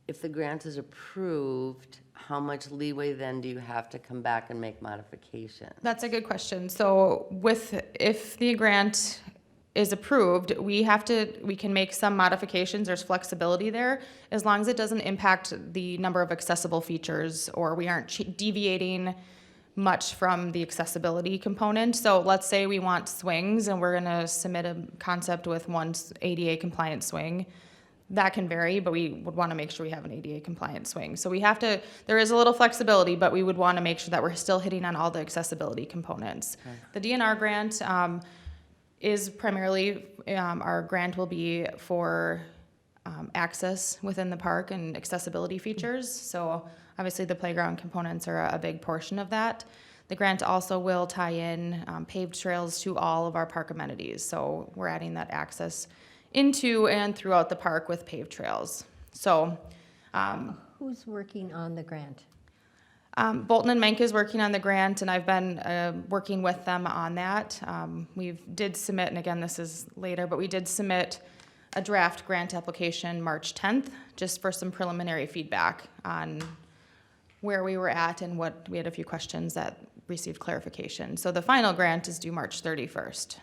If the grant is approved, how much leeway then do you have to come back and make modifications? That's a good question. So if the grant is approved, we can make some modifications. There's flexibility there, as long as it doesn't impact the number of accessible features or we aren't deviating much from the accessibility component. So let's say we want swings and we're gonna submit a concept with one ADA compliant swing. That can vary, but we would want to make sure we have an ADA compliant swing. So there is a little flexibility, but we would want to make sure that we're still hitting on all the accessibility components. Okay. The DNR grant is primarily, our grant will be for access within the park and accessibility features. So obviously the playground components are a big portion of that. The grant also will tie in paved trails to all of our park amenities. So we're adding that access into and throughout the park with paved trails. So, who's working on the grant? Bolton and Ymca is working on the grant, and I've been working with them on that. We did submit, and again, this is later, but we did submit a draft grant application March 10th, just for some preliminary feedback on where we were at and what, we had a few questions that received clarification. So the final grant is due March 31st.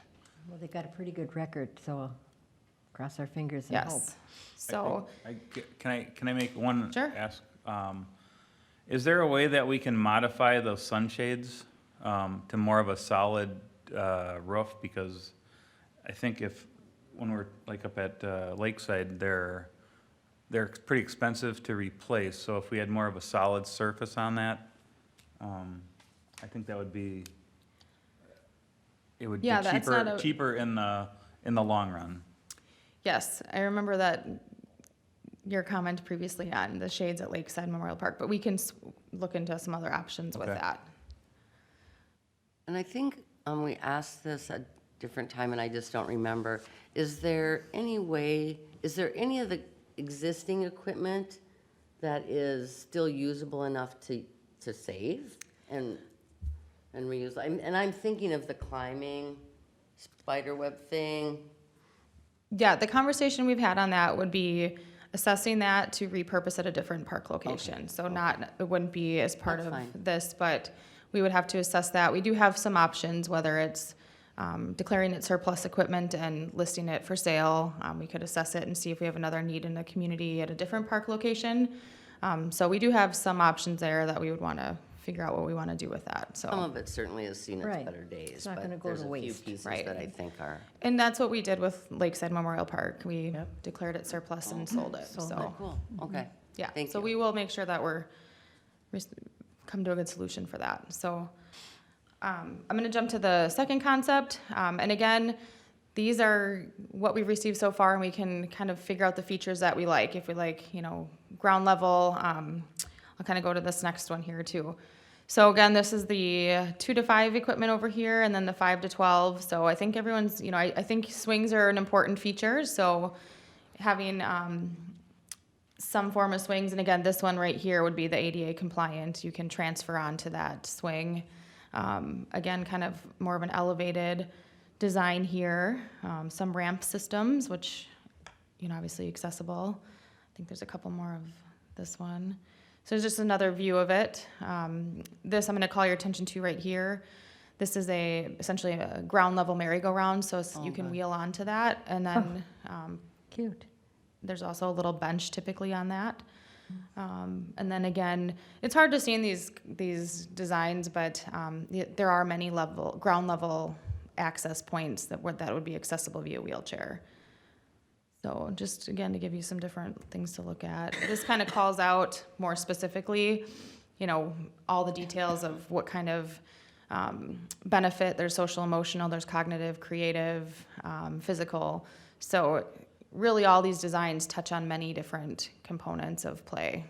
Well, they got a pretty good record, so cross our fingers and hope. Yes. So, Can I make one Sure. ask? Is there a way that we can modify those sunshades to more of a solid roof? Because I think when we're like up at Lakeside, they're pretty expensive to replace. So if we had more of a solid surface on that, I think that would be, it would be Yeah, that's not a- cheaper in the long run. yes, I remember that, your comment previously on the shades at Lakeside Memorial Park, but we can look into some other options with Okay. that. And I think we asked this a different time, and I just don't remember. Is there any of the existing equipment that is still usable enough to save and reuse? And I'm thinking of the climbing spiderweb thing. Yeah, the conversation we've had on that would be assessing that to repurpose at a different park location. So it wouldn't be as part That's of fine. this, but we would have to assess that. We do have some options, whether it's declaring it surplus equipment and listing it for sale. We could assess it and see if we have another need in the community at a different park location. So we do have some options there that we would want to figure out what we want to do with that, so. Some of it certainly has seen its Right. better days, It's not gonna but go there's to a few waste. pieces Right. that I think are. And that's what we did with Lakeside Memorial Park. We Yep. declared it surplus and sold it, Sold so. Oh, cool, okay. Yeah, Thank so you. we will make sure that come to a good solution for that. So I'm going to jump to the second concept. And again, these are what we've received so far, and we can kind of figure out the features that we like. If we like, ground level, I'll kind of go to this next one here too. So again, this is the 2 to 5 equipment over here, and then the 5 to 12. So I think everyone's, I think swings are an important feature. So having some form of swings, and again, this one right here would be the ADA compliant. You can transfer onto that swing. Again, kind of more of an elevated design here. Some ramp systems, which, obviously accessible. I think there's a couple more of this one. So it's just another view of it. This I'm going to call your attention to right here. This is essentially a ground level merry-go-round, so you can wheel onto that, and then Cute. there's also a little bench typically on that. And then again, it's hard to see in these designs, but there are many ground level access points that would be accessible via wheelchair. So just again, to give you some different things to look at. This kind of calls out more specifically, all the details of what kind of benefit. There's social, emotional, there's cognitive, creative, physical. So really all these designs touch on many different components of play.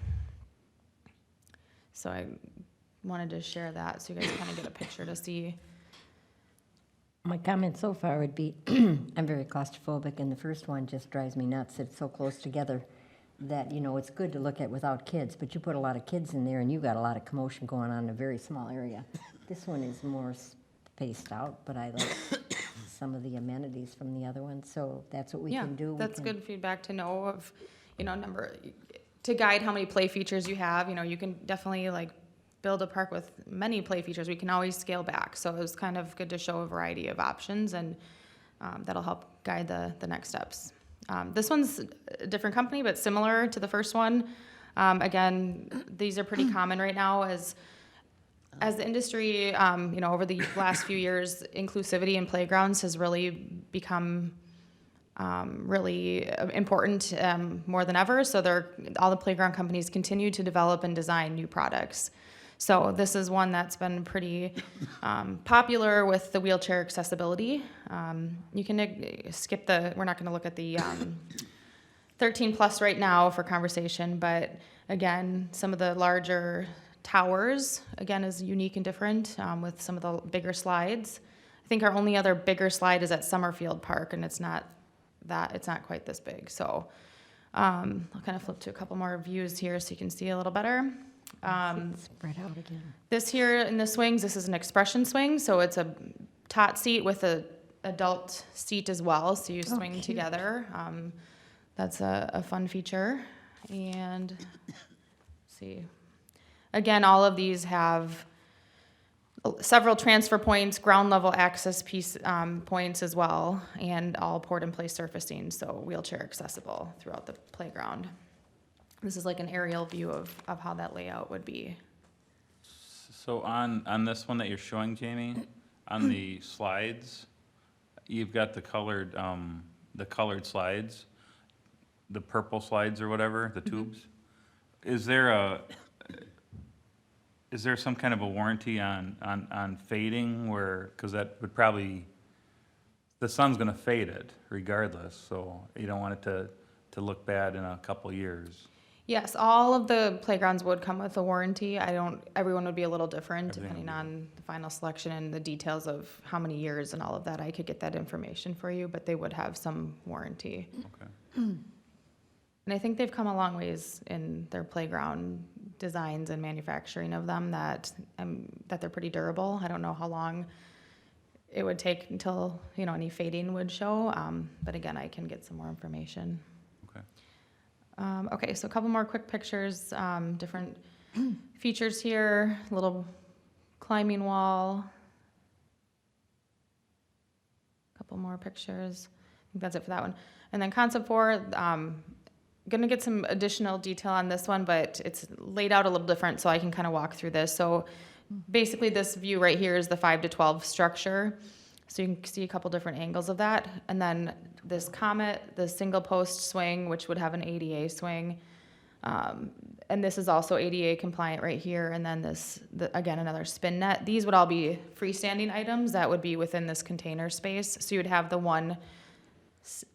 So I wanted to share that so you guys kind of get a picture to see. My comment so far would be, I'm very claustrophobic, and the first one just drives me nuts. It's so close together that, it's good to look at without kids, but you put a lot of kids in there and you've got a lot of commotion going on in a very small area. This one is more spaced out, but I like some of the amenities from the other one, so that's what we can do. That's good feedback to know of, to guide how many play features you have. You can definitely build a park with many play features. We can always scale back. So it was kind of good to show a variety of options, and that'll help guide the next steps. This one's a different company, but similar to the first one. Again, these are pretty common right now as the industry, over the last few years, inclusivity in playgrounds has really become really important more than ever. So all the playground companies continue to develop and design new products. So this is one that's been pretty popular with the wheelchair accessibility. You can skip we're not going to look at the 13 plus right now for conversation, but again, some of the larger towers, again, is unique and different with some of the bigger slides. I think our only other bigger slide is at Summerfield Park, and it's not quite this big. So I'll kind of flip to a couple more views here so you can see a little better. Spread out again. This here in the swings, this is an expression swing, so it's a tot seat with a adult seat as well, so you swing cute. together. That's a fun feature. And let's see. Again, all of these have several transfer points, ground level access points as well, and all port in place surfacing, so wheelchair accessible throughout the playground. This is like an aerial view of how that layout would be. So on this one that you're showing, Jamie, on the slides, you've got the colored slides, the purple slides or whatever, the tubes. Is there some kind of a warranty on fading where, because that would probably, the sun's gonna fade it regardless, so you don't want it to look bad in a couple years. Yes, all of the playgrounds would come with a warranty. Everyone would be a little different Everything depending would be- on the final selection and the details of how many years and all of that. I could get that information for you, but they would have some warranty. Okay. And I think they've come a long ways in their playground designs and manufacturing of them that they're pretty durable. I don't know how long it would take until, any fading would show. But again, I can get some more information. Okay. Okay, so a couple more quick pictures, different features here, little climbing wall. Couple more pictures. I think that's it for that one. And then concept 4, gonna get some additional detail on this one, but it's laid out a little different, so I can kind of walk through this. So basically this view right here is the 5 to 12 structure. So you can see a couple different angles of that. And then this Comet, the single post swing, which would have an ADA swing. And this is also ADA compliant right here. And then again, another spin net. These would all be freestanding items that would be within this container space. So you would have the one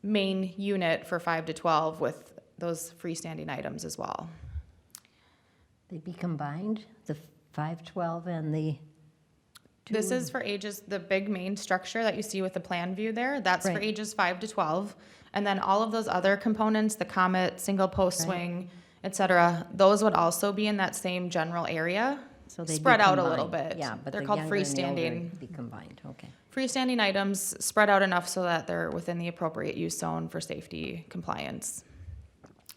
main unit for 5 to 12 with those freestanding items as well. They'd be combined, the 512 and the This is for ages, the big main structure that you see with the plan view there, that's for Right. ages 5 to 12. And then all of those other components, the Comet, single post Right. swing, et cetera, those would also be in that same general area, So they'd be spread out a little combined. bit. Yeah, but They're the called younger and the older freestanding. would be combined, okay. Freestanding items spread out enough so that they're within the appropriate use zone for safety compliance.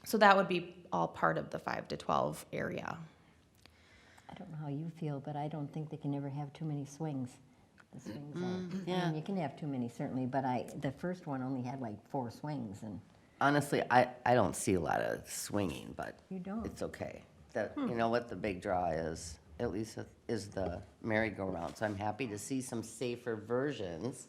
So that would be all part of the 5 to 12 area. I don't know how you feel, but I don't think they can ever have too many swings. The swings are, I yeah. mean, you can have too many certainly, but the first one only had like 4 swings and Honestly, I don't see a lot of swinging, but you don't. it's okay. You know what the big draw is, at least is the merry-go-round. So I'm happy to see some safer versions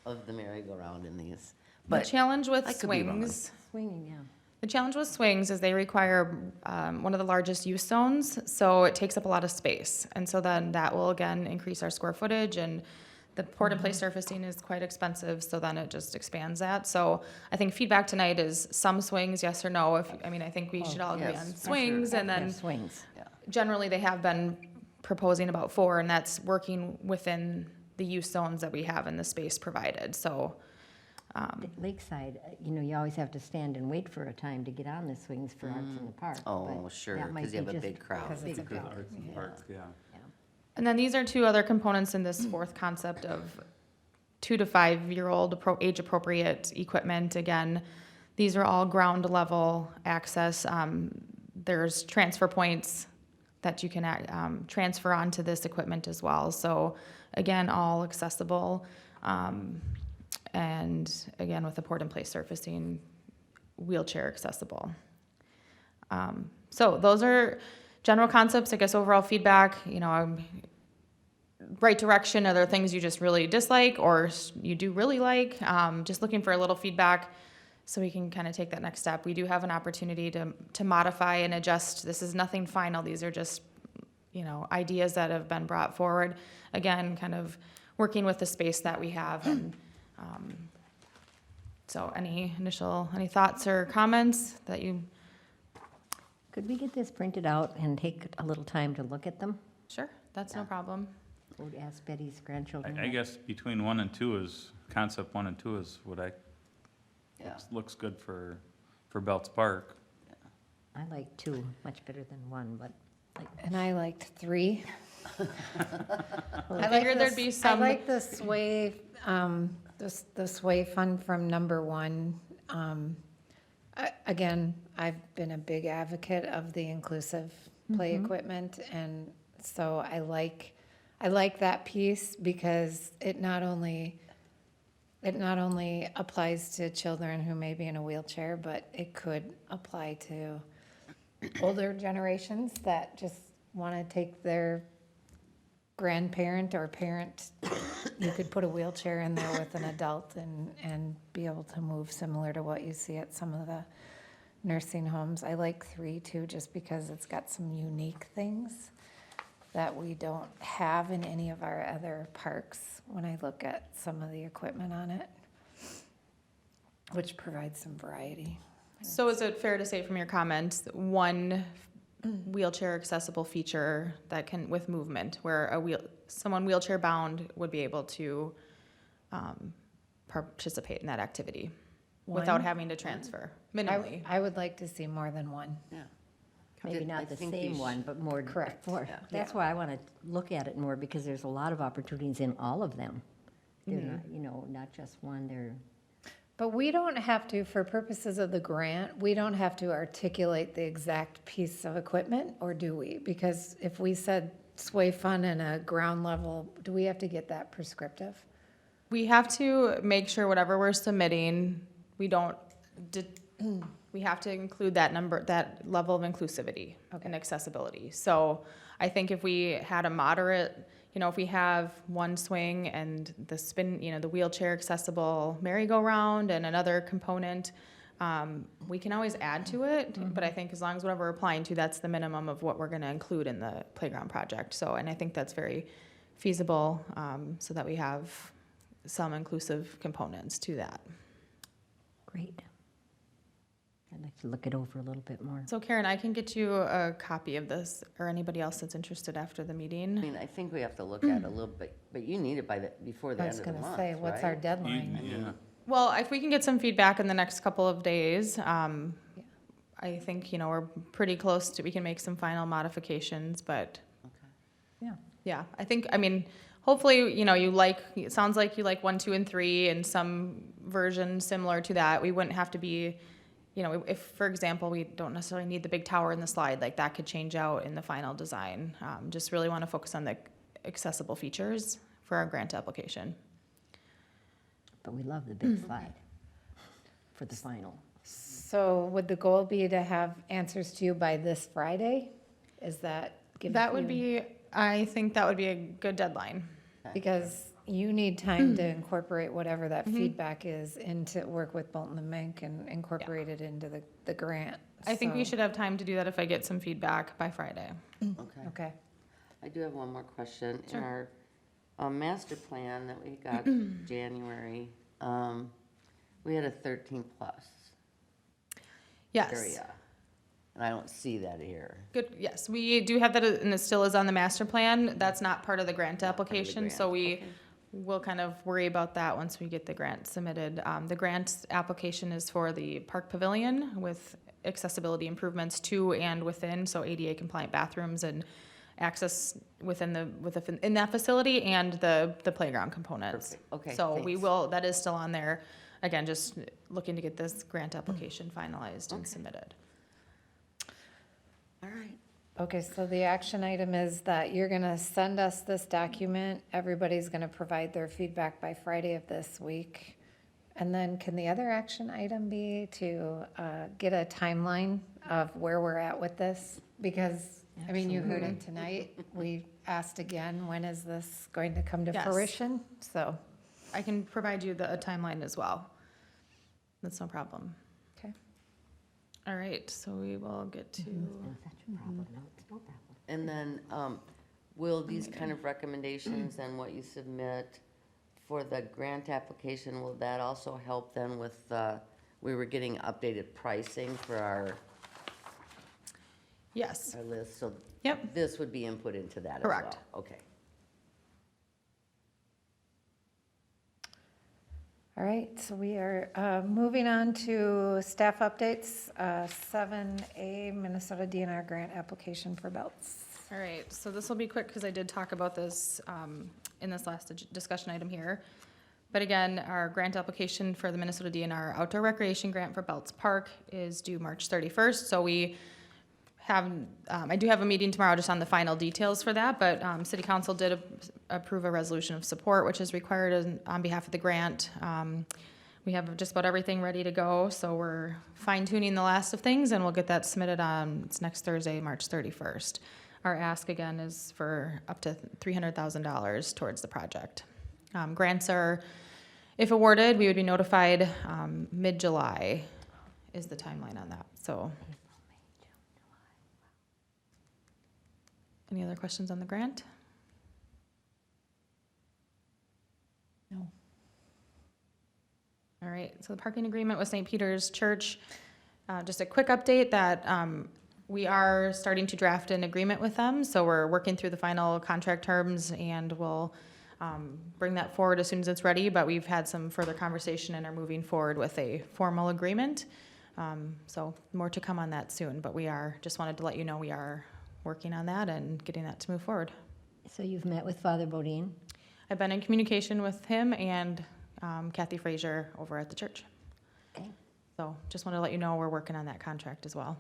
of the merry-go-round in these. The But challenge with I could be wrong. swings, Swinging, yeah. the challenge with swings is they require one of the largest use zones, so it takes up a lot of space. And so then that will again increase our square footage, and the port and place surfacing is quite expensive, so then it just expands that. So I think feedback tonight is some swings, yes or no. I think we should all agree yes, on for swings, and Yeah, then swings. generally they have been proposing about 4, and that's working within the use zones that we have in the space provided. So Lakeside, you always have to stand and wait for a time to get on the swings for Arts in the Park. Oh, but sure, that might 'cause you be have a just big crowd. because it's a Because crowd. Arts and Parks, yeah. And then these are 2 other components in this 4th concept of 2 to 5-year-old age-appropriate equipment. Again, these are all ground level access. There's transfer points that you can transfer onto this equipment as well. So again, all accessible. And again, with the port in place surfacing, wheelchair accessible. So those are general concepts, I guess overall feedback, right direction. Are there things you just really dislike or you do really like? Just looking for a little feedback so we can kind of take that next step. We do have an opportunity to modify and adjust. This is nothing final. These are just, ideas that have been brought forward. Again, kind of working with the space that we have. And so any thoughts or comments that you? Could we get this printed out and take a little time to look at them? Sure, that's no problem. Would ask Betty's grandchildren. I guess between 1 and 2 is, concept 1 and 2 is what Yeah. looks good for Belts Park. I like 2 much better than 1, but And I liked 3. I figured there'd be some. I like the sway The sway fund from number one, again, I've been a big advocate of the inclusive play equipment, and so I like that piece because it not only applies to children who may be in a wheelchair, but it could apply to older generations that just want to take their grandparent or parent. You could put a wheelchair in there with an adult and be able to move, similar to what you see at some of the nursing homes. I like 3 too, just because it's got some unique things that we don't have in any of our other parks when I look at some of the equipment on it, which provides some variety. So is it fair to say from your comments, one wheelchair accessible feature that can, with movement, where someone wheelchair bound would be able to participate in that activity without One? having to transfer, minimally? I would like to see more than one. Yeah. Maybe I not the think you same one, but more. Correct. That's why I want to look at it more, because there's a lot of opportunities in all of them. They're not, not just one, they're. But we don't have to, for purposes of the grant, we don't have to articulate the exact piece of equipment, or do we? Because if we said sway fun and a ground level, do we have to get that prescriptive? We have to make sure whatever we're submitting, we don't, we have to include that number, that level of inclusivity and accessibility. So I think if we had a moderate, if we have one swing and the spin, the wheelchair accessible merry-go-round and another component, we can always add to it. But I think as long as whatever we're applying to, that's the minimum of what we're going to include in the playground project. So, and I think that's very feasible, so that we have some inclusive components to that. Great. I'd like to look it over a little bit more. So Karen, I can get you a copy of this, or anybody else that's interested after the I meeting. mean, I think we have to look at it a little bit, but you need it before the I end was of the gonna month, say, what's our right? deadline? Yeah. Well, if we can get some feedback in the next couple of days, I think, we're pretty close to, we can make some final modifications, but Okay. yeah, I think, hopefully, it sounds like you like 1, 2, and 3 and some version similar to that. We wouldn't have to be, if, for example, we don't necessarily need the big tower in the slide, like that could change out in the final design. Just really want to focus on the accessible features for our grant application. But we love the big slide for the final. So would the goal be to have answers to you by this Friday? Is that? give That would you- be, I think that would be a good deadline. Because you need time to incorporate whatever that feedback is into work with Bolton and Mink and incorporate it into the grant. I think we So- should have time to do that if I get some feedback by Friday. Okay. Okay. I do have one more question. In Sure. our master plan that we got January, we had a 13 plus Yes. area. And I don't see that here. Good, yes, we do have that, and it still is on the master plan. That's not part of the grant Not part of the application, so grant, we okay. will kind of worry about that once we get the grant submitted. The grant application is for the park pavilion with accessibility improvements to and within, so ADA compliant bathrooms and access within in that facility and the playground components. Perfect. Okay, So we thanks. will, that is still on there. Again, just looking to get this grant application finalized and Okay. submitted. All right. Okay, so the action item is that you're gonna send us this document. Everybody's gonna provide their feedback by Friday of this week. And then can the other action item be to get a timeline of where we're at with this? Because, you heard it tonight. We asked again, when is this going to come to Yes. fruition? So, I can provide you a timeline as well. That's no problem. okay. All right, so we will get to, Is that your problem? No, it's no problem. And then, will these kind of recommendations and what you submit for the grant application, will that also help then with, we were getting updated pricing for our yes, list, so yep, this would be input into that as well? Correct. Okay. All right, so we are moving on to staff updates. 7A, Minnesota DNR grant application for belts. all right, so this will be quick because I did talk about this in this last discussion item here. But again, our grant application for the Minnesota DNR Outdoor Recreation Grant for Belts Park is due March 31st. So we have, I do have a meeting tomorrow just on the final details for that, but City Council did approve a resolution of support, which is required on behalf of the grant. We have just about everything ready to go, so we're fine tuning the last of things, and we'll get that submitted on, it's next Thursday, March 31st. Our ask again is for up to $300,000 towards the project. Grants are, if awarded, we would be notified mid-July is the timeline on that, so. Any other questions on the grant? No. All right, so the parking agreement with St. Peter's Church, just a quick update that we are starting to draft an agreement with them, so we're working through the final contract terms, and we'll bring that forward as soon as it's ready, but we've had some further conversation and are moving forward with a formal agreement. So more to come on that soon, but just wanted to let you know we are working on that and getting that to move forward. So you've met with Father Bodine? I've been in communication with him and Kathy Frazier over at the church. Okay. So just wanted to let you know we're working on that contract as well.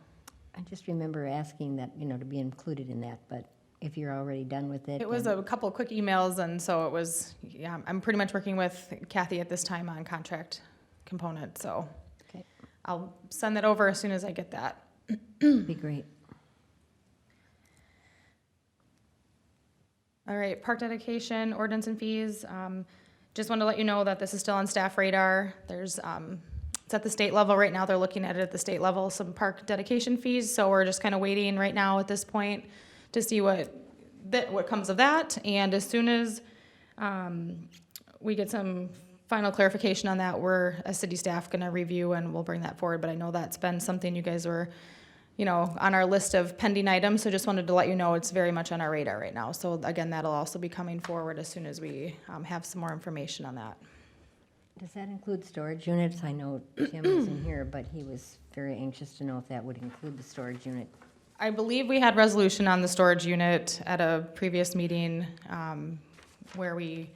I just remember asking that, to be included in that, but if you're already done with it. It was then- a couple of quick emails, and so it was, yeah, I'm pretty much working with Kathy at this time on contract component, so Okay, I'll send that over as soon as I get that. be great. All right, park dedication, ordinance and fees. Just wanted to let you know that this is still on staff radar. There's, it's at the state level right now. They're looking at it at the state level, some park dedication fees. So we're just kind of waiting right now at this point to see what comes of that. And as soon as we get some final clarification on that, we're, as city staff, going to review and we'll bring that forward. But I know that's been something you guys were, on our list of pending items, so just wanted to let you know it's very much on our radar right now. So again, that'll also be coming forward as soon as we have some more information on that. Does that include storage units? I know Tim isn't here, but he was very anxious to know if that would include the storage unit. I believe we had resolution on the storage unit at a previous meeting where we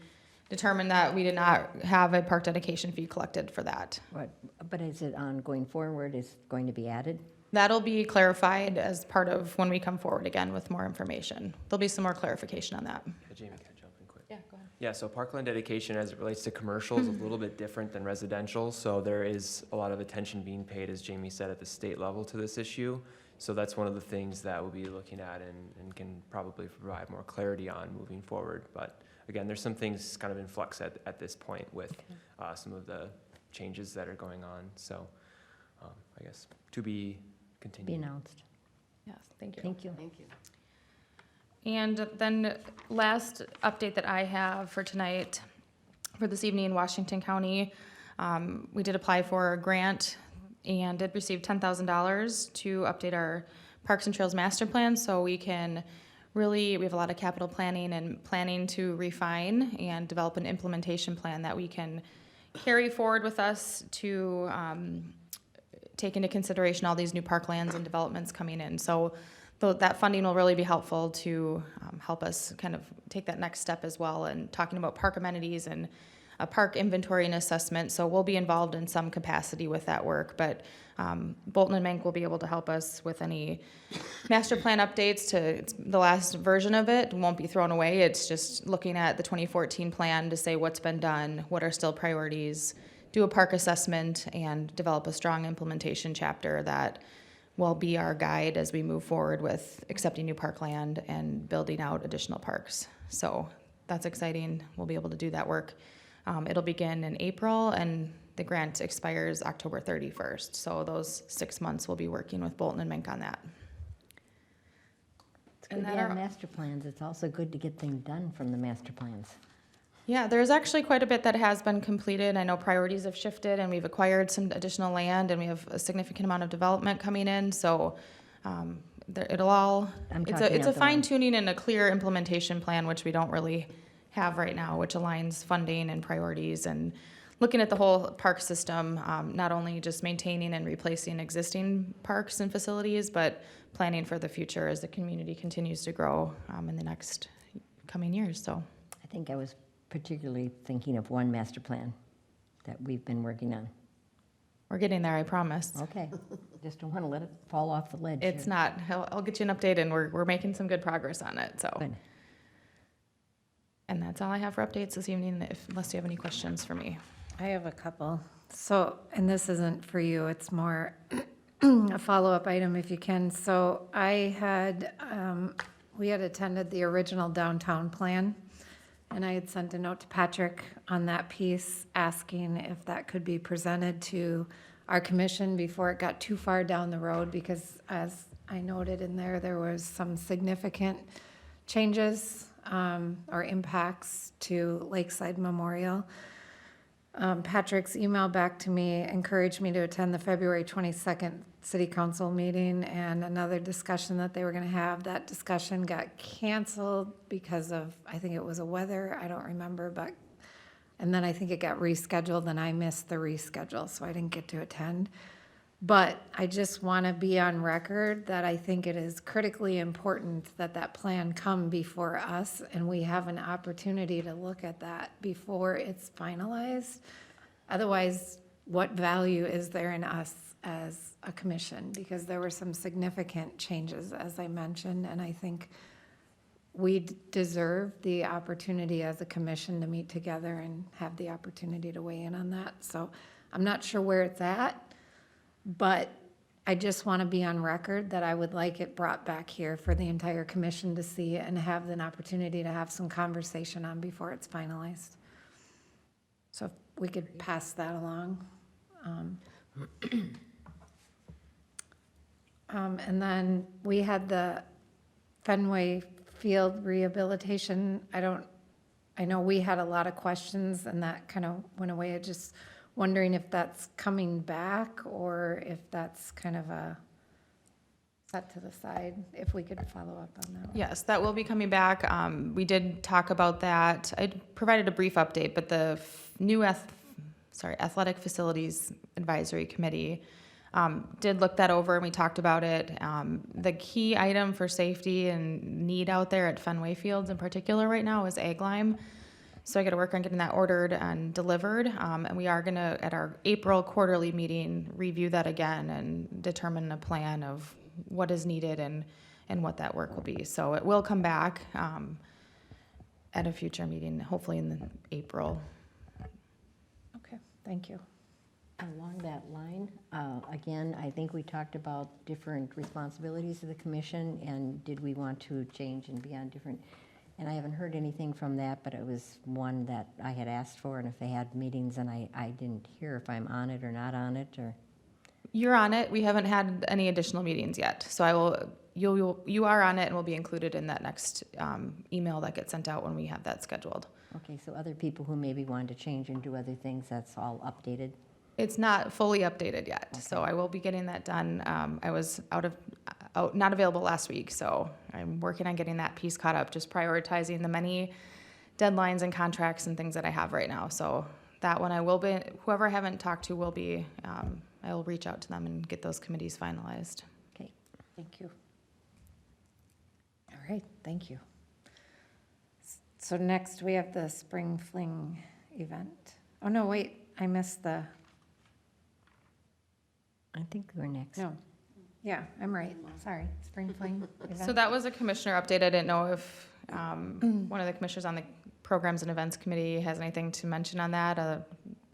determined that we did not have a park dedication fee collected for that. But is it on going forward, is it going to be added? That'll be clarified as part of when we come forward again with more information. There'll be some more clarification on that. Jamie, can I jump in quick? Yeah, go ahead. Yeah, so parkland dedication as it relates to commercial is a little bit different than residential, so there is a lot of attention being paid, as Jamie said, at the state level to this issue. So that's one of the things that we'll be looking at and can probably provide more clarity on moving forward. But again, there's some things kind of in flux at this point with some of the changes that are going on. So I guess to be continued. Be announced. Yes, thank you. Thank you. Thank you. And then last update that I have for tonight, for this evening in Washington County, we did apply for a grant and did receive $10,000 to update our Parks and Trails Master Plan, so we can we have a lot of capital planning and planning to refine and develop an implementation plan that we can carry forward with us to take into consideration all these new parklands and developments coming in. So that funding will really be helpful to help us kind of take that next step as well, and talking about park amenities and a park inventory and assessment. So we'll be involved in some capacity with that work, but Bolton and Mank will be able to help us with any master plan updates to the last version of it. It won't be thrown away. It's just looking at the 2014 plan to say what's been done, what are still priorities, do a park assessment, and develop a strong implementation chapter that will be our guide as we move forward with accepting new parkland and building out additional parks. So that's exciting. We'll be able to do that work. It'll begin in April, and the grant expires October 31st. So those 6 months we'll be working with Bolton and Mank on that. It's good to have master plans. It's also good to get things done from the master plans. Yeah, there's actually quite a bit that has been completed. I know priorities have shifted, and we've acquired some additional land, and we have a significant amount of development coming in. So it'll all, it's a fine tuning and a clear implementation plan, which we don't really have right now, which aligns funding and priorities and looking at the whole park system, not only just maintaining and replacing existing parks and facilities, but planning for the future as the community continues to grow in the next coming years. So I think I was particularly thinking of one master plan that we've been working on. We're getting there, I promise. Okay, just don't want to let it fall off the ledge here. It's not. I'll get you an update, and we're making some good progress on it. So, Good. and that's all I have for updates this evening. Unless you have any questions for me. I have a couple. So, and this isn't for you, it's more a follow-up item if you can. So I had, we had attended the original downtown plan, and I had sent a note to Patrick on that piece, asking if that could be presented to our commission before it got too far down the road, because as I noted in there, there was some significant changes or impacts to Lakeside Memorial. Patrick's email back to me encouraged me to attend the February 22nd city council meeting and another discussion that they were going to have. That discussion got canceled because of, I think it was a weather, I don't remember, but, and then I think it got rescheduled and I missed the reschedule, so I didn't get to attend. But I just want to be on record that I think it is critically important that that plan come before us and we have an opportunity to look at that before it's finalized. Otherwise, what value is there in us as a commission? Because there were some significant changes, as I mentioned, and I think we deserve the opportunity as a commission to meet together and have the opportunity to weigh in on that. So I'm not sure where it's at, but I just want to be on record that I would like it brought back here for the entire commission to see and have an opportunity to have some conversation on before it's finalized. So if we could pass that along. And then we had the Fenway Field Rehabilitation. I know we had a lot of questions and that kind of went away. I just wondering if that's coming back or if that's kind of a set to the side, if we could follow up on that. Yes, that will be coming back. We did talk about that. I provided a brief update, but the new Athletic Facilities Advisory Committee did look that over and we talked about it. The key item for safety and need out there at Fenway Fields in particular right now is egg lime. So I got to work on getting that ordered and delivered. And we are going to, at our April quarterly meeting, review that again and determine a plan of what is needed and what that work will be. So it will come back at a future meeting, hopefully in April. Okay, thank you. Along that line, again, I think we talked about different responsibilities of the commission, and did we want to change and be on different, and I haven't heard anything from that, but it was one that I had asked for, and if they had meetings and I didn't hear if I'm on it or not on it, or. You're on it. We haven't had any additional meetings yet. So you are on it and will be included in that next email that gets sent out when we have that scheduled. Okay, so other people who maybe wanted to change and do other things, that's all updated? It's not fully updated yet, so I will be getting that done. I was not available last week, so I'm working on getting that piece caught up, just prioritizing the many deadlines and contracts and things that I have right now. So that one I will be, whoever I haven't talked to will be, I will reach out to them and get those committees finalized. Okay. Thank you. All right, thank you. So next we have the Spring Fling event. Oh, no, wait, I missed the, I think we're next. no. Yeah, I'm right, sorry, Spring Fling event. So that was a commissioner update. I didn't know if one of the commissioners on the Programs and Events Committee has anything to mention on that,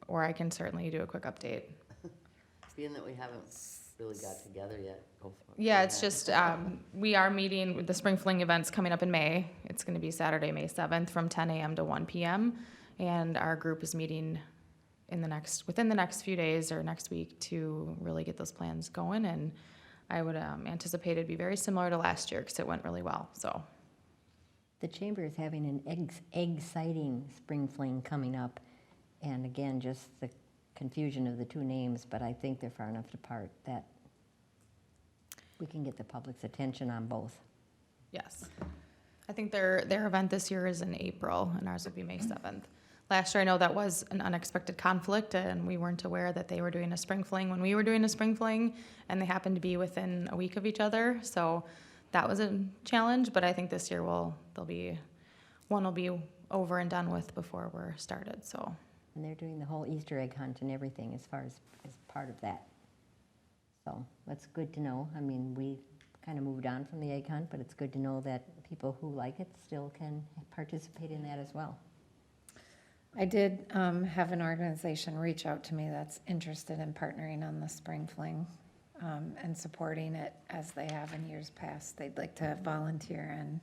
or I can certainly do a quick update. Being that we haven't really got together yet, go for it. Yeah, it's just, we are meeting with the Spring Fling events coming up in May. It's going to be Saturday, May 7th from 10 a.m. to 1 p.m. And our group is meeting within the next few days or next week to really get those plans going. And I would anticipate it'd be very similar to last year because it went really well, so. The chamber is having an egg sighting Spring Fling coming up. And again, just the confusion of the two names, but I think they're far enough apart that we can get the public's attention on both. Yes. I think their event this year is in April, and ours will be May 7th. Last year, I know that was an unexpected conflict, and we weren't aware that they were doing a Spring Fling when we were doing a Spring Fling, and they happened to be within a week of each other, so that was a challenge, but I think this year one will be over and done with before we're started, so. And they're doing the whole Easter egg hunt and everything as far as part of that. So that's good to know. I mean, we kind of moved on from the egg hunt, but it's good to know that people who like it still can participate in that as well. I did have an organization reach out to me that's interested in partnering on the Spring Fling and supporting it as they have in years past. They'd like to volunteer and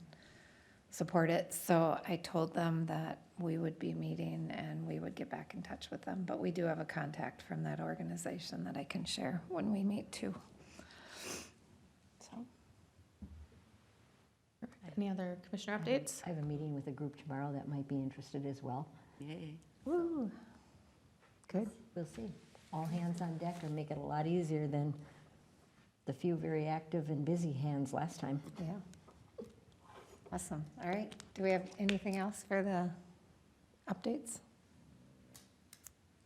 support it. So I told them that we would be meeting and we would get back in touch with them. But we do have a contact from that organization that I can share when we meet too. So. Any other commissioner updates? I have a meeting with a group tomorrow that might be interested as well. Yay. Woo, Good. we'll see. All hands on deck will make it a lot easier than the few very active and busy hands last time. Yeah. Awesome. All right. Do we have anything else for the updates?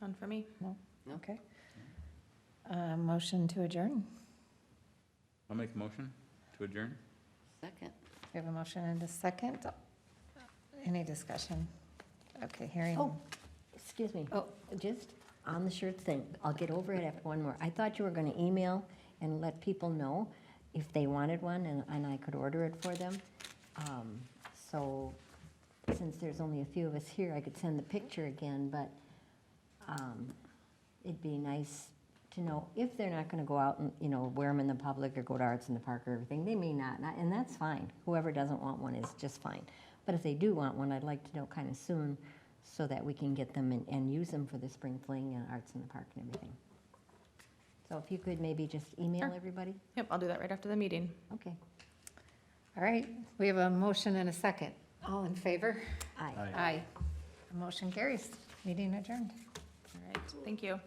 None for me. No? Okay. Motion to adjourn. I'll make a motion to adjourn. Second. We have a motion and a second. Any discussion? Okay, hearing. Oh, excuse me. Oh. Just on the shirt thing, I'll get over it after one more. I thought you were going to email and let people know if they wanted one, and I could order it for them. So since there's only a few of us here, I could send the picture again, but it'd be nice to know if they're not going to go out and, you know, wear them in the public or go to Arts in the Park or everything. They may not, and that's fine. Whoever doesn't want one is just fine. But if they do want one, I'd like to know kind of soon so that we can get them and use them for the Spring Fling and Arts in the Park and everything. So if you could maybe just email Sure. everybody? Yep, I'll do that right after the meeting. Okay. All right, we have a motion and a second. All in favor? Aye. Aye. Motion carries. Meeting adjourned. All right, thank you.